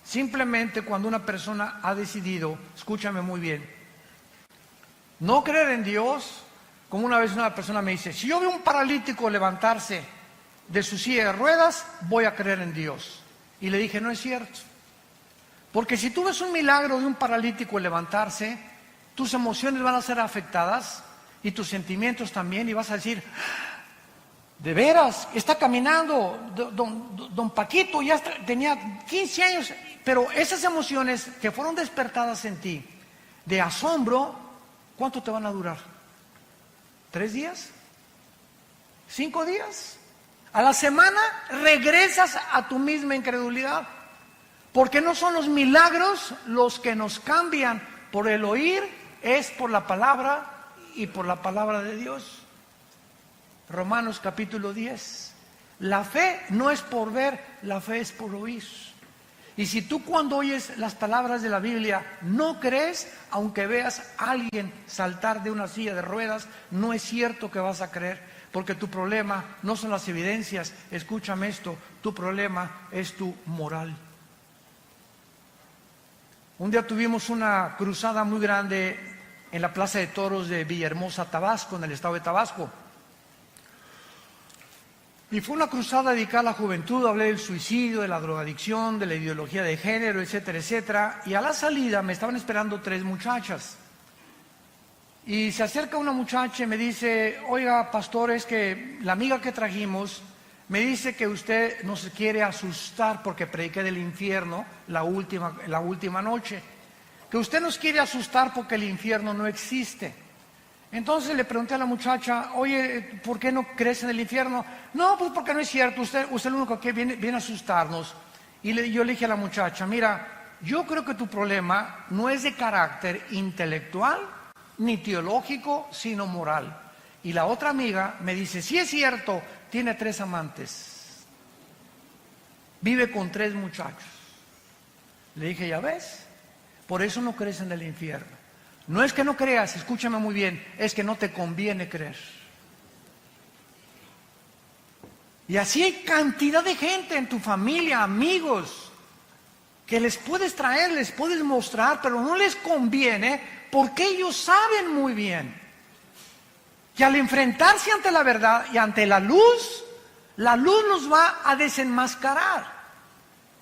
Simplemente cuando una persona ha decidido, escúchame muy bien, no creer en Dios, como una vez una persona me dice, si yo veo un paralítico levantarse de su silla de ruedas, voy a creer en Dios. Y le dije, no es cierto. Porque si tú ves un milagro de un paralítico levantarse, tus emociones van a ser afectadas y tus sentimientos también, y vas a decir, de veras, está caminando, don Paquito ya tenía 15 años, pero esas emociones que fueron despertadas en ti, de asombro, ¿cuánto te van a durar? ¿3 días? ¿5 días? A la semana regresas a tu misma incredulidad, porque no son los milagros los que nos cambian por el oír, es por la palabra y por la palabra de Dios. Romanos capítulo 10. La fe no es por ver, la fe es por oír. Y si tú cuando oyes las palabras de la Biblia no crees, aunque veas a alguien saltar de una silla de ruedas, no es cierto que vas a creer, porque tu problema no son las evidencias, escúchame esto, tu problema es tu moral. Un día tuvimos una cruzada muy grande en la Plaza de Toros de Villahermosa, Tabasco, en el estado de Tabasco. Y fue una cruzada dedicada a la juventud, hablé del suicidio, de la drogadicción, de la ideología de género, etcétera, etcétera. Y a la salida me estaban esperando 3 muchachas. Y se acerca una muchacha y me dice, oiga, pastor, es que la amiga que trajimos me dice que usted nos quiere asustar porque prediqué del infierno la última noche. Que usted nos quiere asustar porque el infierno no existe. Entonces le pregunté a la muchacha, oye, ¿por qué no crees en el infierno? No, pues porque no es cierto, usted es el único que viene a asustarnos. Y yo le dije a la muchacha, mira, yo creo que tu problema no es de carácter intelectual ni teológico, sino moral. Y la otra amiga me dice, sí es cierto, tiene 3 amantes, vive con 3 muchachos. Le dije, ya ves, por eso no crees en el infierno. No es que no creas, escúchame muy bien, es que no te conviene creer. Y así hay cantidad de gente en tu familia, amigos, que les puedes traer, les puedes mostrar, pero no les conviene porque ellos saben muy bien que al enfrentarse ante la verdad y ante la luz nos va a desenmascarar.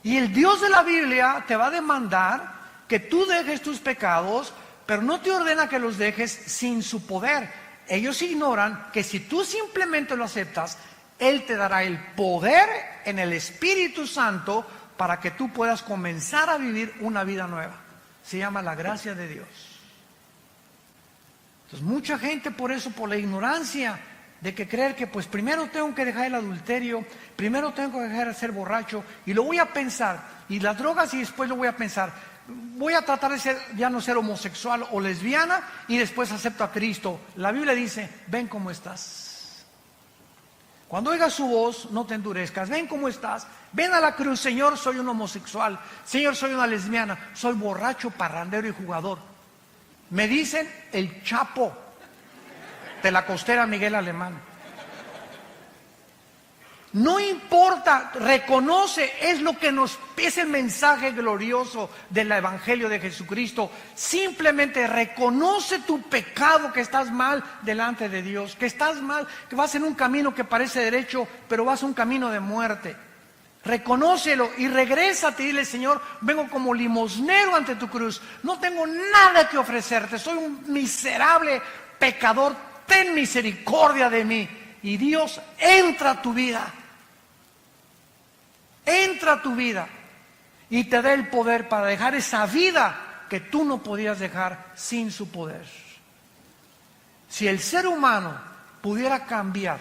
Y el Dios de la Biblia te va a demandar que tú dejes tus pecados, pero no te ordena que los dejes sin su poder. Ellos ignoran que si tú simplemente lo aceptas, Él te dará el poder en el Espíritu Santo para que tú puedas comenzar a vivir una vida nueva. Se llama la gracia de Dios. Entonces mucha gente por eso, por la ignorancia de que creer que pues primero tengo que dejar el adulterio, primero tengo que dejar de ser borracho y lo voy a pensar, y las drogas y después lo voy a pensar, voy a tratar de ya no ser homosexual o lesbiana y después acepto a Cristo. La Biblia dice, ven cómo estás. Cuando oigas su voz, no te endurezcas, ven cómo estás, ven a la cruz, Señor, soy un homosexual, Señor, soy una lesbiana, soy borracho, parrandero y jugador. Me dicen el Chapo de la costera Miguel Alemán. No importa, reconoce, es lo que es el mensaje glorioso del Evangelio de Jesucristo. Simplemente reconoce tu pecado, que estás mal delante de Dios, que estás mal, que vas en un camino que parece derecho, pero vas a un camino de muerte. Reconócelo y regrésate y dile, Señor, vengo como limosnero ante tu cruz, no tengo nada que ofrecerte, soy un miserable pecador, ten misericordia de mí. Y Dios entra a tu vida, entra a tu vida y te da el poder para dejar esa vida que tú no podías dejar sin su poder. Si el ser humano pudiera cambiar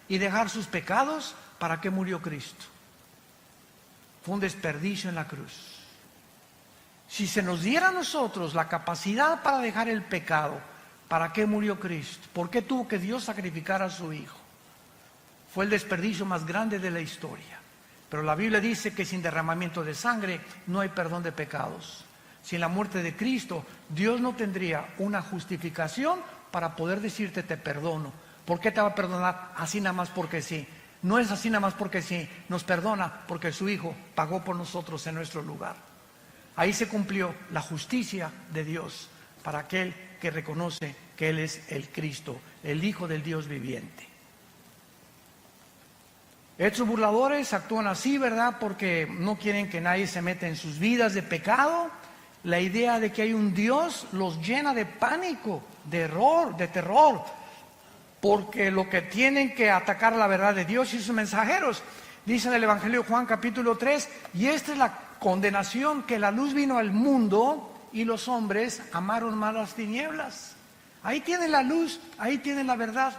y dejar sus pecados, ¿para qué murió Cristo? Fue un desperdicio en la cruz. Si se nos diera a nosotros la capacidad para dejar el pecado, ¿para qué murió Cristo? ¿Por qué tuvo que Dios sacrificar a su Hijo? Fue el desperdicio más grande de la historia. Pero la Biblia dice que sin derramamiento de sangre no hay perdón de pecados. Sin la muerte de Cristo, Dios no tendría una justificación para poder decirte te perdono. ¿Por qué te va a perdonar? Así nada más porque sí. No es así nada más porque sí. Nos perdona porque su Hijo pagó por nosotros en nuestro lugar. Ahí se cumplió la justicia de Dios para aquel que reconoce que Él es el Cristo, el Hijo del Dios viviente. Estos burladores actúan así, ¿verdad? Porque no quieren que nadie se meta en sus vidas de pecado. La idea de que hay un Dios los llena de pánico, de error, de terror, porque lo que tienen que atacar la verdad de Dios y sus mensajeros. Dice en el Evangelio de Juan capítulo 3, y esta es la condenación, que la luz vino al mundo y los hombres amaron más las tinieblas. Ahí tienen la luz, ahí tienen la verdad.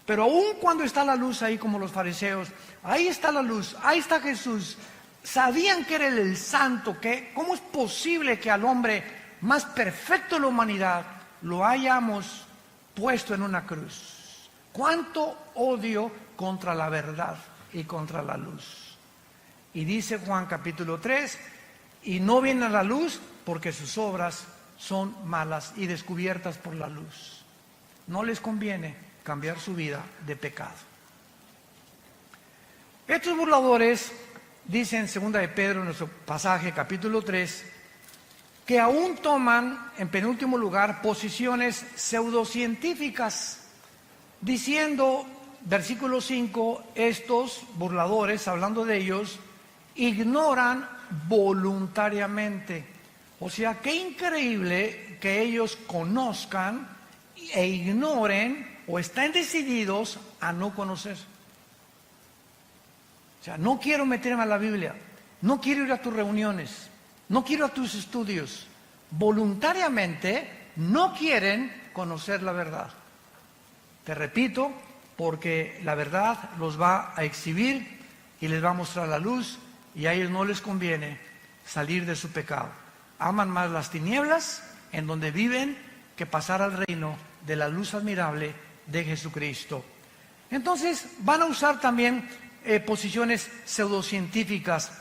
Pero aún cuando está la luz ahí, como los fariseos, ahí está la luz, ahí está Jesús. Sabían que era el santo, que cómo es posible que al hombre más perfecto de la humanidad lo hayamos puesto en una cruz. Cuánto odio contra la verdad y contra la luz. Y dice Juan capítulo 3, y no vienen a la luz porque sus obras son malas y descubiertas por la luz. No les conviene cambiar su vida de pecado. Estos burladores dicen en 2 de Pedro, en nuestro pasaje capítulo 3, que aún toman en penúltimo lugar posiciones pseudocientíficas, diciendo, versículo 5, estos burladores, hablando de ellos, ignoran voluntariamente. O sea, qué increíble que ellos conozcan e ignoren o están decididos a no conocer. O sea, no quiero meterme a la Biblia, no quiero ir a tus reuniones, no quiero a tus estudios. Voluntariamente no quieren conocer la verdad. Te repito, porque la verdad los va a exhibir y les va a mostrar la luz, y a ellos no les conviene salir de su pecado. Aman más las tinieblas en donde viven que pasar al reino de la luz admirable de Jesucristo. Entonces van a usar también posiciones pseudocientíficas,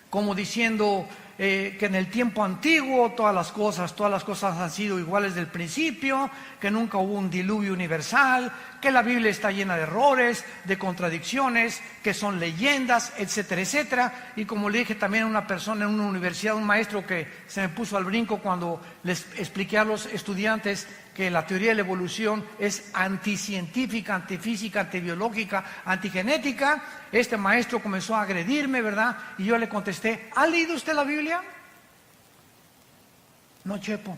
como diciendo que en el tiempo antiguo todas las cosas han sido iguales del principio, que nunca hubo un diluvio universal, que la Biblia está llena de errores, de contradicciones, que son leyendas, etcétera, etcétera. Y como le dije también a una persona en una universidad, un maestro que se me puso al brinco cuando les expliqué a los estudiantes que la teoría de la evolución es anticientífica, antifísica, antibiológica, antigenética. Este maestro comenzó a agredirme, ¿verdad? Y yo le contesté, ¿ha leído usted la Biblia? No, Chepo.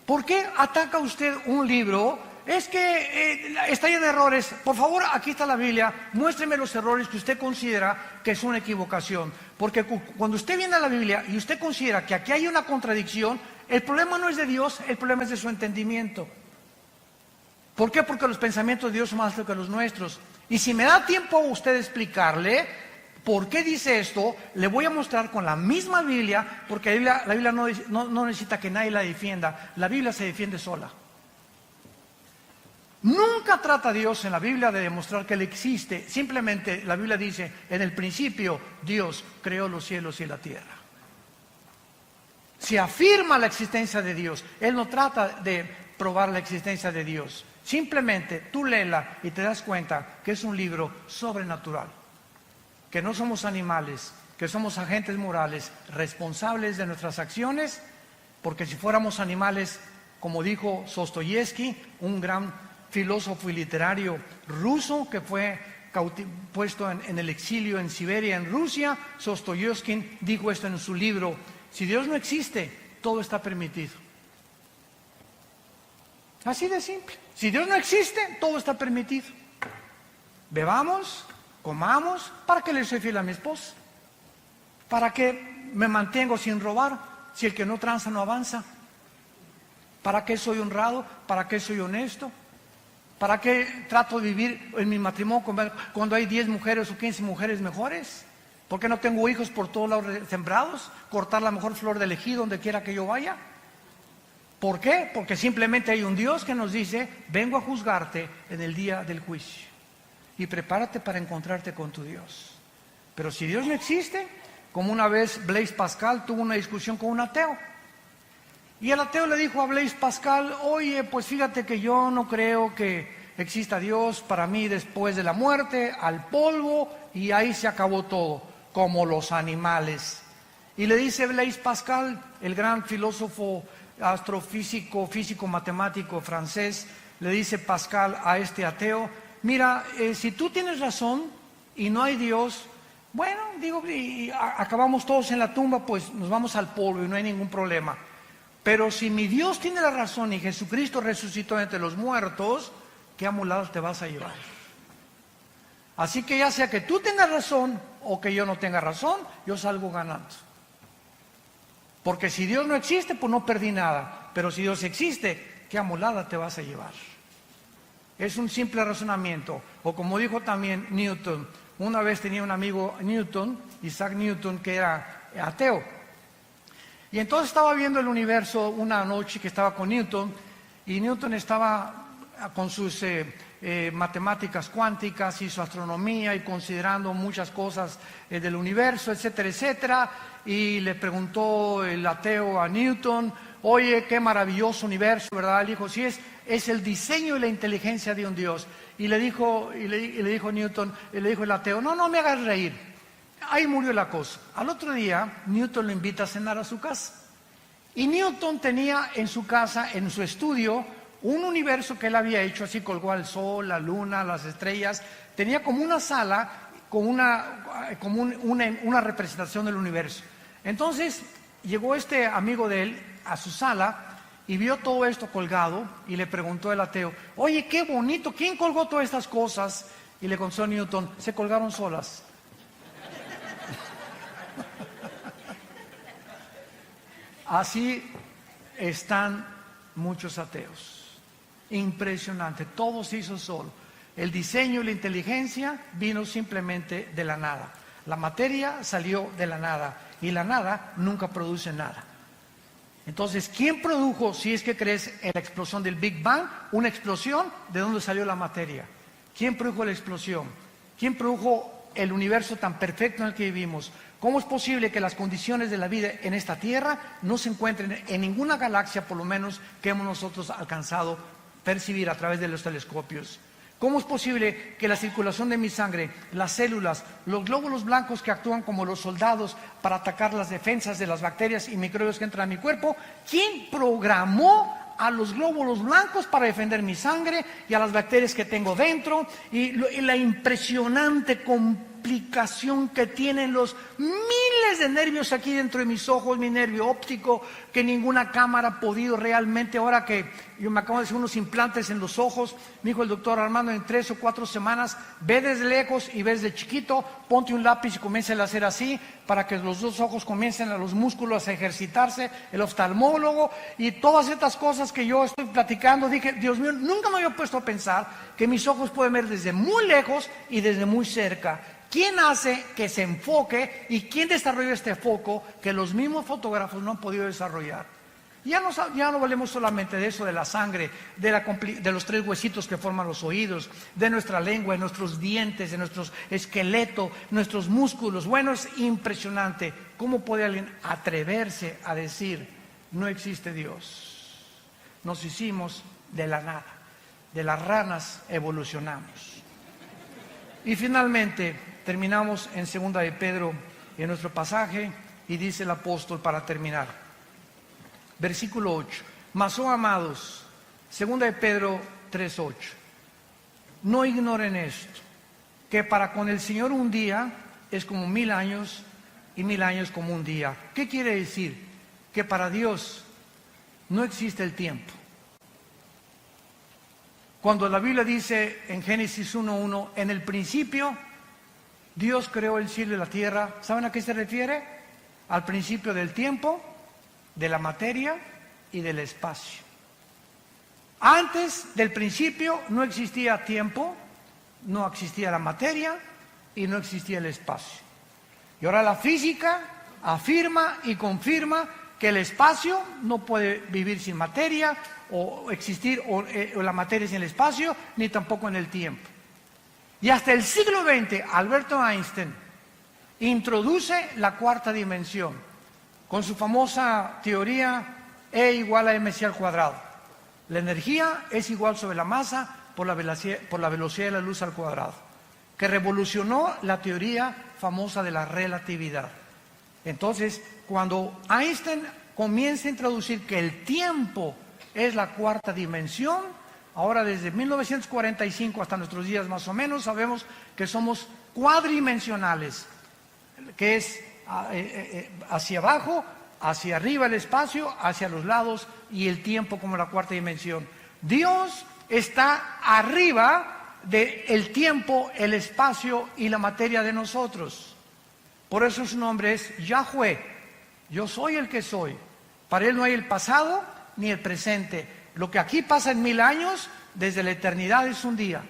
¿Por qué ataca usted un libro? Es que está lleno de errores. Por favor, aquí está la Biblia, muéstreme los errores que usted considera que es una equivocación. Porque cuando usted viene a la Biblia y usted considera que aquí hay una contradicción, el problema no es de Dios, el problema es de su entendimiento. ¿Por qué? Porque los pensamientos de Dios son más altos que los nuestros. Y si me da tiempo a usted explicarle por qué dice esto, le voy a mostrar con la misma Biblia, porque la Biblia no necesita que nadie la defienda, la Biblia se defiende sola. Nunca trata Dios en la Biblia de demostrar que Él existe, simplemente la Biblia dice, en el principio Dios creó los cielos y la tierra. Se afirma la existencia de Dios, Él no trata de probar la existencia de Dios, simplemente tú léela y te das cuenta que es un libro sobrenatural, que no somos animales, que somos agentes morales, responsables de nuestras acciones, porque si fuéramos animales, como dijo Dostoyevski, un gran filósofo y literario ruso que fue puesto en el exilio en Siberia, en Rusia, Dostoyevski dijo esto en su libro, si Dios no existe, todo está permitido. Así de simple. Si Dios no existe, todo está permitido. Bebamos, comamos, ¿para qué le soy fiel a mi esposa? ¿Para qué me mantengo sin robar si el que no tranza no avanza? ¿Para qué soy honrado? ¿Para qué soy honesto? ¿Para qué trato de vivir en mi matrimonio cuando hay 10 mujeres o 15 mujeres mejores? ¿Por qué no tengo hijos por todos lados sembrados? ¿Cortar la mejor flor del ejido donde quiera que yo vaya? ¿Por qué? Porque simplemente hay un Dios que nos dice, vengo a juzgarte en el día del juicio. Y prepárate para encontrarte con tu Dios. Pero si Dios no existe, como una vez Blaise Pascal tuvo una discusión con un ateo. Y el ateo le dijo a Blaise Pascal: oye, pues fíjate que yo no creo que exista Dios. Para mí, después de la muerte, al polvo, y ahí se acabó todo, como los animales. Y le dice Blaise Pascal, el gran filósofo, astrofísico, físico, matemático francés, le dice Pascal a este ateo: mira, si tú tienes razón y no hay Dios, bueno, digo, y acabamos todos en la tumba, pues nos vamos al polvo y no hay ningún problema. Pero si mi Dios tiene la razón y Jesucristo resucitó entre los muertos, ¿qué amulados te vas a llevar? Así que ya sea que tú tengas razón o que yo no tenga razón, yo salgo ganando. Porque si Dios no existe, pues no perdí nada. Pero si Dios existe, ¿qué amulada te vas a llevar? Es un simple razonamiento. O como dijo también Newton, una vez tenía un amigo Newton, Isaac Newton, que era ateo. Y entonces estaba viendo el universo una noche que estaba con Newton, y Newton estaba con sus matemáticas cuánticas y su astronomía y considerando muchas cosas del universo, etcétera, etcétera. Y le preguntó el ateo a Newton: oye, qué maravilloso universo, ¿verdad? Le dijo: sí, es el diseño y la inteligencia de un Dios. Y le dijo Newton, le dijo el ateo: no me hagas reír. Ahí murió la cosa. Al otro día, Newton lo invita a cenar a su casa. Y Newton tenía en su casa, en su estudio, un universo que él había hecho, así colgó al sol, la luna, las estrellas. Tenía como una sala con una representación del universo. Entonces llegó este amigo de él a su sala y vio todo esto colgado y le preguntó el ateo: oye, qué bonito, ¿quién colgó todas estas cosas? Y le contestó Newton: se colgaron solas. Así están muchos ateos. Impresionante, todo se hizo solo. El diseño y la inteligencia vino simplemente de la nada. La materia salió de la nada y la nada nunca produce nada. Entonces, ¿quién produjo, si es que crees en la explosión del Big Bang, una explosión? ¿De dónde salió la materia? ¿Quién produjo la explosión? ¿Quién produjo el universo tan perfecto en el que vivimos? ¿Cómo es posible que las condiciones de la vida en esta Tierra no se encuentren en ninguna galaxia, por lo menos, que hemos nosotros alcanzado percibir a través de los telescopios? ¿Cómo es posible que la circulación de mi sangre, las células, los glóbulos blancos que actúan como los soldados para atacar las defensas de las bacterias y microbios que entran a mi cuerpo? ¿Quién programó a los glóbulos blancos para defender mi sangre y a las bacterias que tengo dentro? Y la impresionante complicación que tienen los miles de nervios aquí dentro de mis ojos, mi nervio óptico, que ninguna cámara ha podido realmente. Ahora que yo me acabo de hacer unos implantes en los ojos, me dijo el doctor Armando: en 3 o 4 semanas, ve desde lejos y ves de chiquito, ponte un lápiz y comienza a hacer así, para que los dos ojos comiencen a los músculos a ejercitarse, el oftalmólogo y todas estas cosas que yo estoy platicando. Dije: Dios mío, nunca me había puesto a pensar que mis ojos pueden ver desde muy lejos y desde muy cerca. ¿Quién hace que se enfoque y quién desarrolla este foco que los mismos fotógrafos no han podido desarrollar? Ya no valemos solamente de eso, de la sangre, de los 3 huesitos que forman los oídos, de nuestra lengua, de nuestros dientes, de nuestro esqueleto, nuestros músculos. Bueno, es impresionante. ¿Cómo puede alguien atreverse a decir: no existe Dios? Nos hicimos de la nada, de las ranas evolucionamos. Y finalmente terminamos en 2 de Pedro, en nuestro pasaje, y dice el apóstol para terminar, versículo 8: mas, oh amados, 2 de Pedro 3:8, no ignoren esto, que para con el Señor un día es como 1000 años y 1000 años como un día. ¿Qué quiere decir? Que para Dios no existe el tiempo. Cuando la Biblia dice en Génesis 1:1, en el principio Dios creó el cielo y la tierra, ¿saben a qué se refiere? Al principio del tiempo, de la materia y del espacio. Antes del principio no existía tiempo, no existía la materia y no existía el espacio. Y ahora la física afirma y confirma que el espacio no puede vivir sin materia, o existir o la materia sin el espacio, ni tampoco en el tiempo. Y hasta el siglo XX, Alberto Einstein introduce la 4ª dimensión con su famosa teoría E igual a mc al cuadrado. La energía es igual sobre la masa por la velocidad de la luz al cuadrado, que revolucionó la teoría famosa de la relatividad. Entonces, cuando Einstein comienza a introducir que el tiempo es la cuarta dimensión, ahora desde 1945 hasta nuestros días más o menos, sabemos que somos cuadridimensionales, que es hacia abajo, hacia arriba el espacio, hacia los lados y el tiempo como la cuarta dimensión. Dios está arriba del tiempo, el espacio y la materia de nosotros. Por eso su nombre es Yahweh. Yo soy el que soy. Para Él no hay el pasado ni el presente. Lo que aquí pasa en 1000 años, desde la eternidad es un día.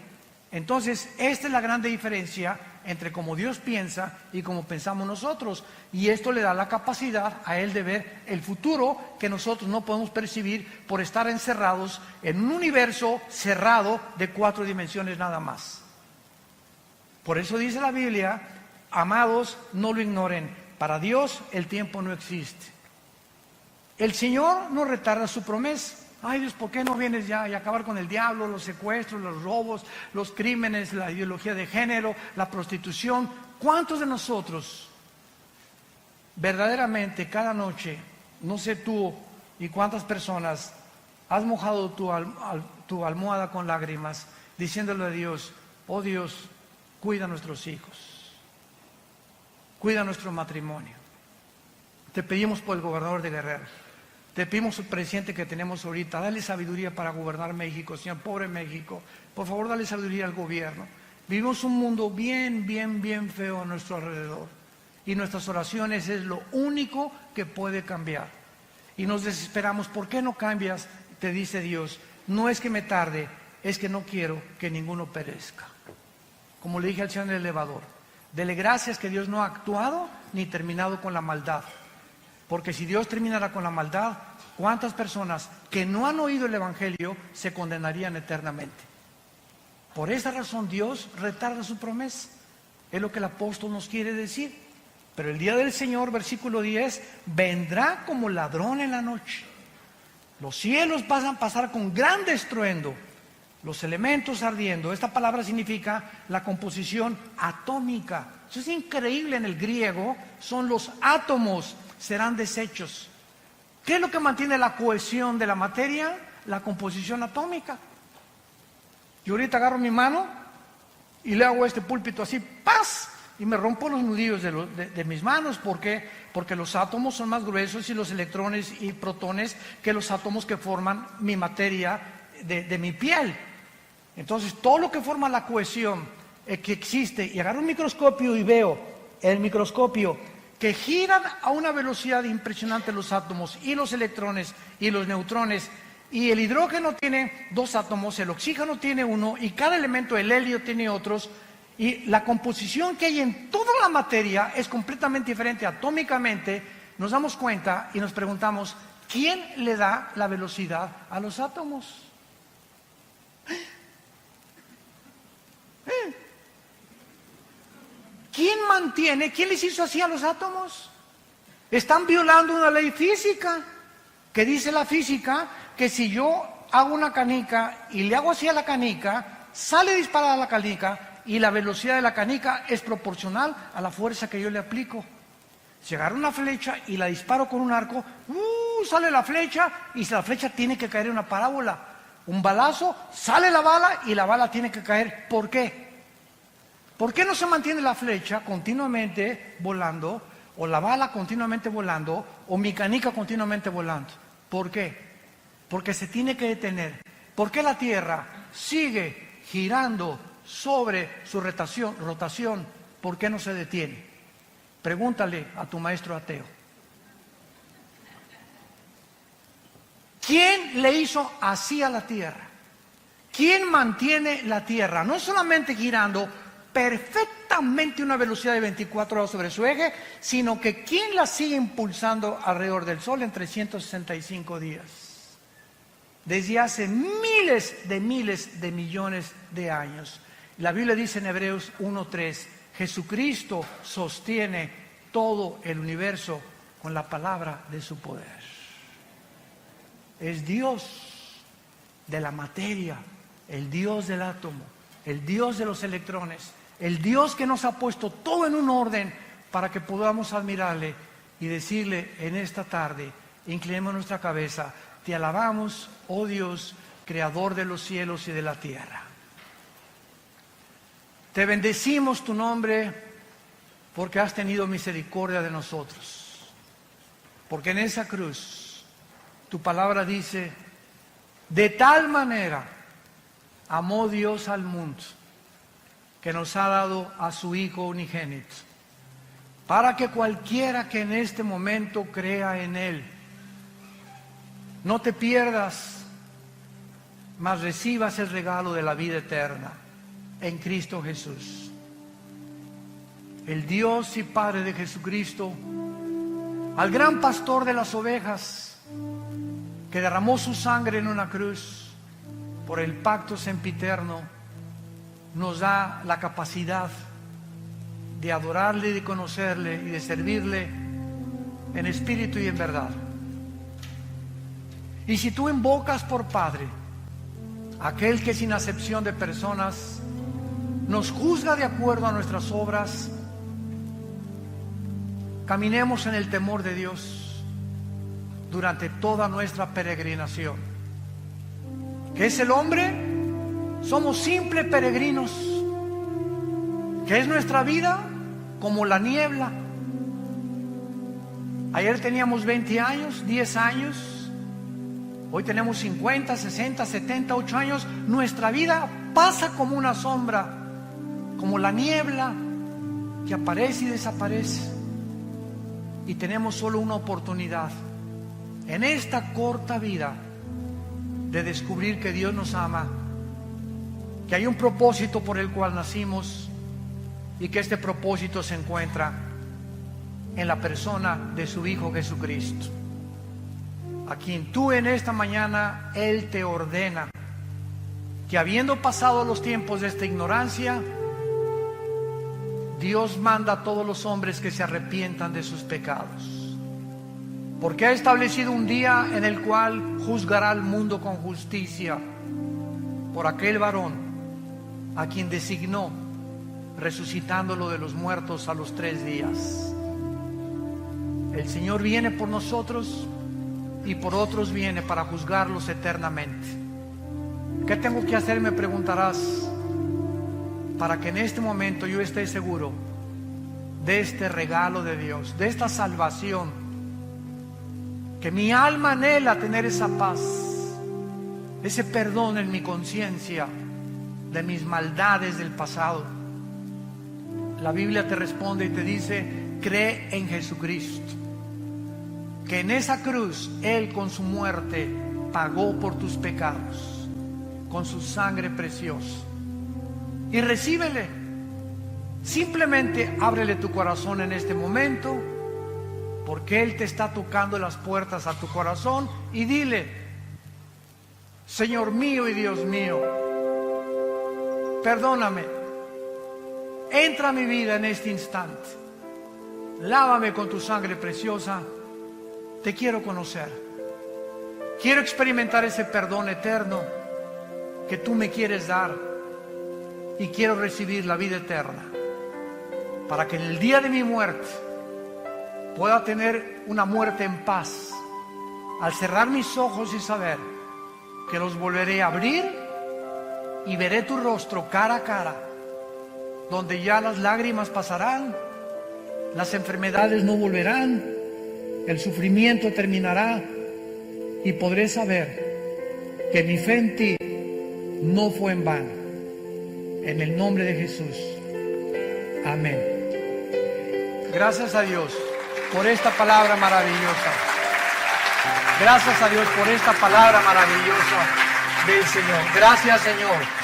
Entonces, esta es la grande diferencia entre cómo Dios piensa y cómo pensamos nosotros. Y esto le da la capacidad a Él de ver el futuro que nosotros no podemos percibir por estar encerrados en un universo cerrado de 4 dimensiones nada más. Por eso dice la Biblia, amados, no lo ignoren. Para Dios el tiempo no existe. El Señor no retarda su promesa. Ay Dios, ¿por qué no vienes ya y acabar con el diablo, los secuestros, los robos, los crímenes, la ideología de género, la prostitución? ¿Cuántos de nosotros verdaderamente cada noche, no sé tú y cuántas personas, has mojado tu almohada con lágrimas diciéndole a Dios, oh Dios, cuida a nuestros hijos, cuida nuestro matrimonio? Te pedimos por el gobernador de Guerrero. Te pedimos al presidente que tenemos ahorita, dale sabiduría para gobernar México, Señor, pobre México. Por favor, dale sabiduría al gobierno. Vivimos un mundo bien feo a nuestro alrededor. Y nuestras oraciones es lo único que puede cambiar. Y nos desesperamos, ¿por qué no cambias? Te dice Dios, no es que me tarde, es que no quiero que ninguno perezca. Como le dije al Señor en el elevador, dele gracias que Dios no ha actuado ni terminado con la maldad. Porque si Dios terminara con la maldad, ¿cuántas personas que no han oído el Evangelio se condenarían eternamente? Por esa razón Dios retarda su promesa. Es lo que el apóstol nos quiere decir. Pero el día del Señor, versículo 10, vendrá como ladrón en la noche. Los cielos van a pasar con gran estruendo, los elementos ardiendo. Esta palabra significa la composición atómica. Eso es increíble en el griego, son los átomos. Serán desechos. ¿Qué es lo que mantiene la cohesión de la materia? La composición atómica. Yo ahorita agarro mi mano y le hago este púlpito así, ¡paz! Y me rompo los nudillos de mis manos. ¿Por qué? Porque los átomos son más gruesos y los electrones y protones que los átomos que forman mi materia de mi piel. Entonces, todo lo que forma la cohesión que existe, y agarro un microscopio y veo el microscopio que giran a una velocidad impresionante los átomos y los electrones y los neutrones, y el hidrógeno tiene 2 átomos, el oxígeno tiene 1 y cada elemento, el helio, tiene otros, y la composición que hay en toda la materia es completamente diferente atómicamente. Nos damos cuenta y nos preguntamos, ¿quién le da la velocidad a los átomos? ¿Quién les hizo así a los átomos? Están violando una ley física, que dice la física, que si yo hago una canica y le hago así a la canica, sale disparada la canica y la velocidad de la canica es proporcional a la fuerza que yo le aplico. Si agarro una flecha y la disparo con un arco, sale la flecha y la flecha tiene que caer en una parábola. Un balazo, sale la bala y la bala tiene que caer. ¿Por qué? ¿Por qué no se mantiene la flecha continuamente volando, o la bala continuamente volando, o mi canica continuamente volando? ¿Por qué? Porque se tiene que detener. ¿Por qué la Tierra sigue girando sobre su rotación? ¿Por qué no se detiene? Pregúntale a tu maestro ateo. ¿Quién le hizo así a la Tierra? ¿Quién mantiene la Tierra? No solamente girando perfectamente una velocidad de 24 grados sobre su eje, sino que ¿quién la sigue impulsando alrededor del Sol en 365 días? Desde hace miles de millones de años. La Biblia dice en Hebreos 1:3, Jesucristo sostiene todo el universo con la palabra de su poder. es Dios de la materia, el Dios del átomo, el Dios de los electrones, el Dios que nos ha puesto todo en un orden para que podamos admirarle y decirle en esta tarde, inclinemos nuestra cabeza, te alabamos, oh Dios, creador de los cielos y de la tierra. Te bendecimos tu nombre porque has tenido misericordia de nosotros. Porque en esa cruz, tu palabra dice, de tal manera amó Dios al mundo, que nos ha dado a su Hijo unigénito, para que cualquiera que en este momento crea en Él, no te pierdas, mas recibas el regalo de la vida eterna en Cristo Jesús. El Dios y Padre de Jesucristo, al gran pastor de las ovejas, que derramó su sangre en una cruz por el pacto sempiterno, nos da la capacidad de adorarle, de conocerle y de servirle en espíritu y en verdad. Y si tú invocas por Padre aquel que sin acepción de personas nos juzga de acuerdo a nuestras obras, caminemos en el temor de Dios durante toda nuestra peregrinación. ¿Qué es el hombre? Somos simples peregrinos. ¿Qué es nuestra vida? Como la niebla. Ayer teníamos 20 años, 10 años. Hoy tenemos 50, 60, 70, 8 años. Nuestra vida pasa como una sombra, como la niebla que aparece y desaparece. Y tenemos solo una oportunidad en esta corta vida de descubrir que Dios nos ama, que hay un propósito por el cual nacimos y que este propósito se encuentra en la persona de su Hijo Jesucristo, a quien tú en esta mañana Él te ordena que, habiendo pasado los tiempos de esta ignorancia, Dios manda a todos los hombres que se arrepientan de sus pecados, porque ha establecido un día en el cual juzgará al mundo con justicia por aquel varón a quien designó, resucitándolo de los muertos a los 3 días. El Señor viene por nosotros y por otros viene para juzgarlos eternamente. ¿Qué tengo que hacer?, me preguntarás, para que en este momento yo esté seguro de este regalo de Dios, de esta salvación, que mi alma anhela tener esa paz, ese perdón en mi conciencia de mis maldades del pasado. La Biblia te responde y te dice: cree en Jesucristo, que en esa cruz Él con su muerte pagó por tus pecados con su sangre preciosa, y recíbele. Simplemente ábrele tu corazón en este momento, porque Él te está tocando las puertas a tu corazón, y dile: Señor mío y Dios mío, perdóname, entra a mi vida en este instante, lávame con tu sangre preciosa, te quiero conocer, quiero experimentar ese perdón eterno que tú me quieres dar, y quiero recibir la vida eterna, para que en el día de mi muerte pueda tener una muerte en paz, al cerrar mis ojos y saber que los volveré a abrir y veré tu rostro cara a cara, donde ya las lágrimas pasarán, las enfermedades no volverán, el sufrimiento terminará, y podré saber que mi fe en ti no fue en vano. En el nombre de Jesús. Amén. Gracias a Dios por esta palabra maravillosa. Gracias a Dios por esta palabra maravillosa del Señor. Gracias, Señor.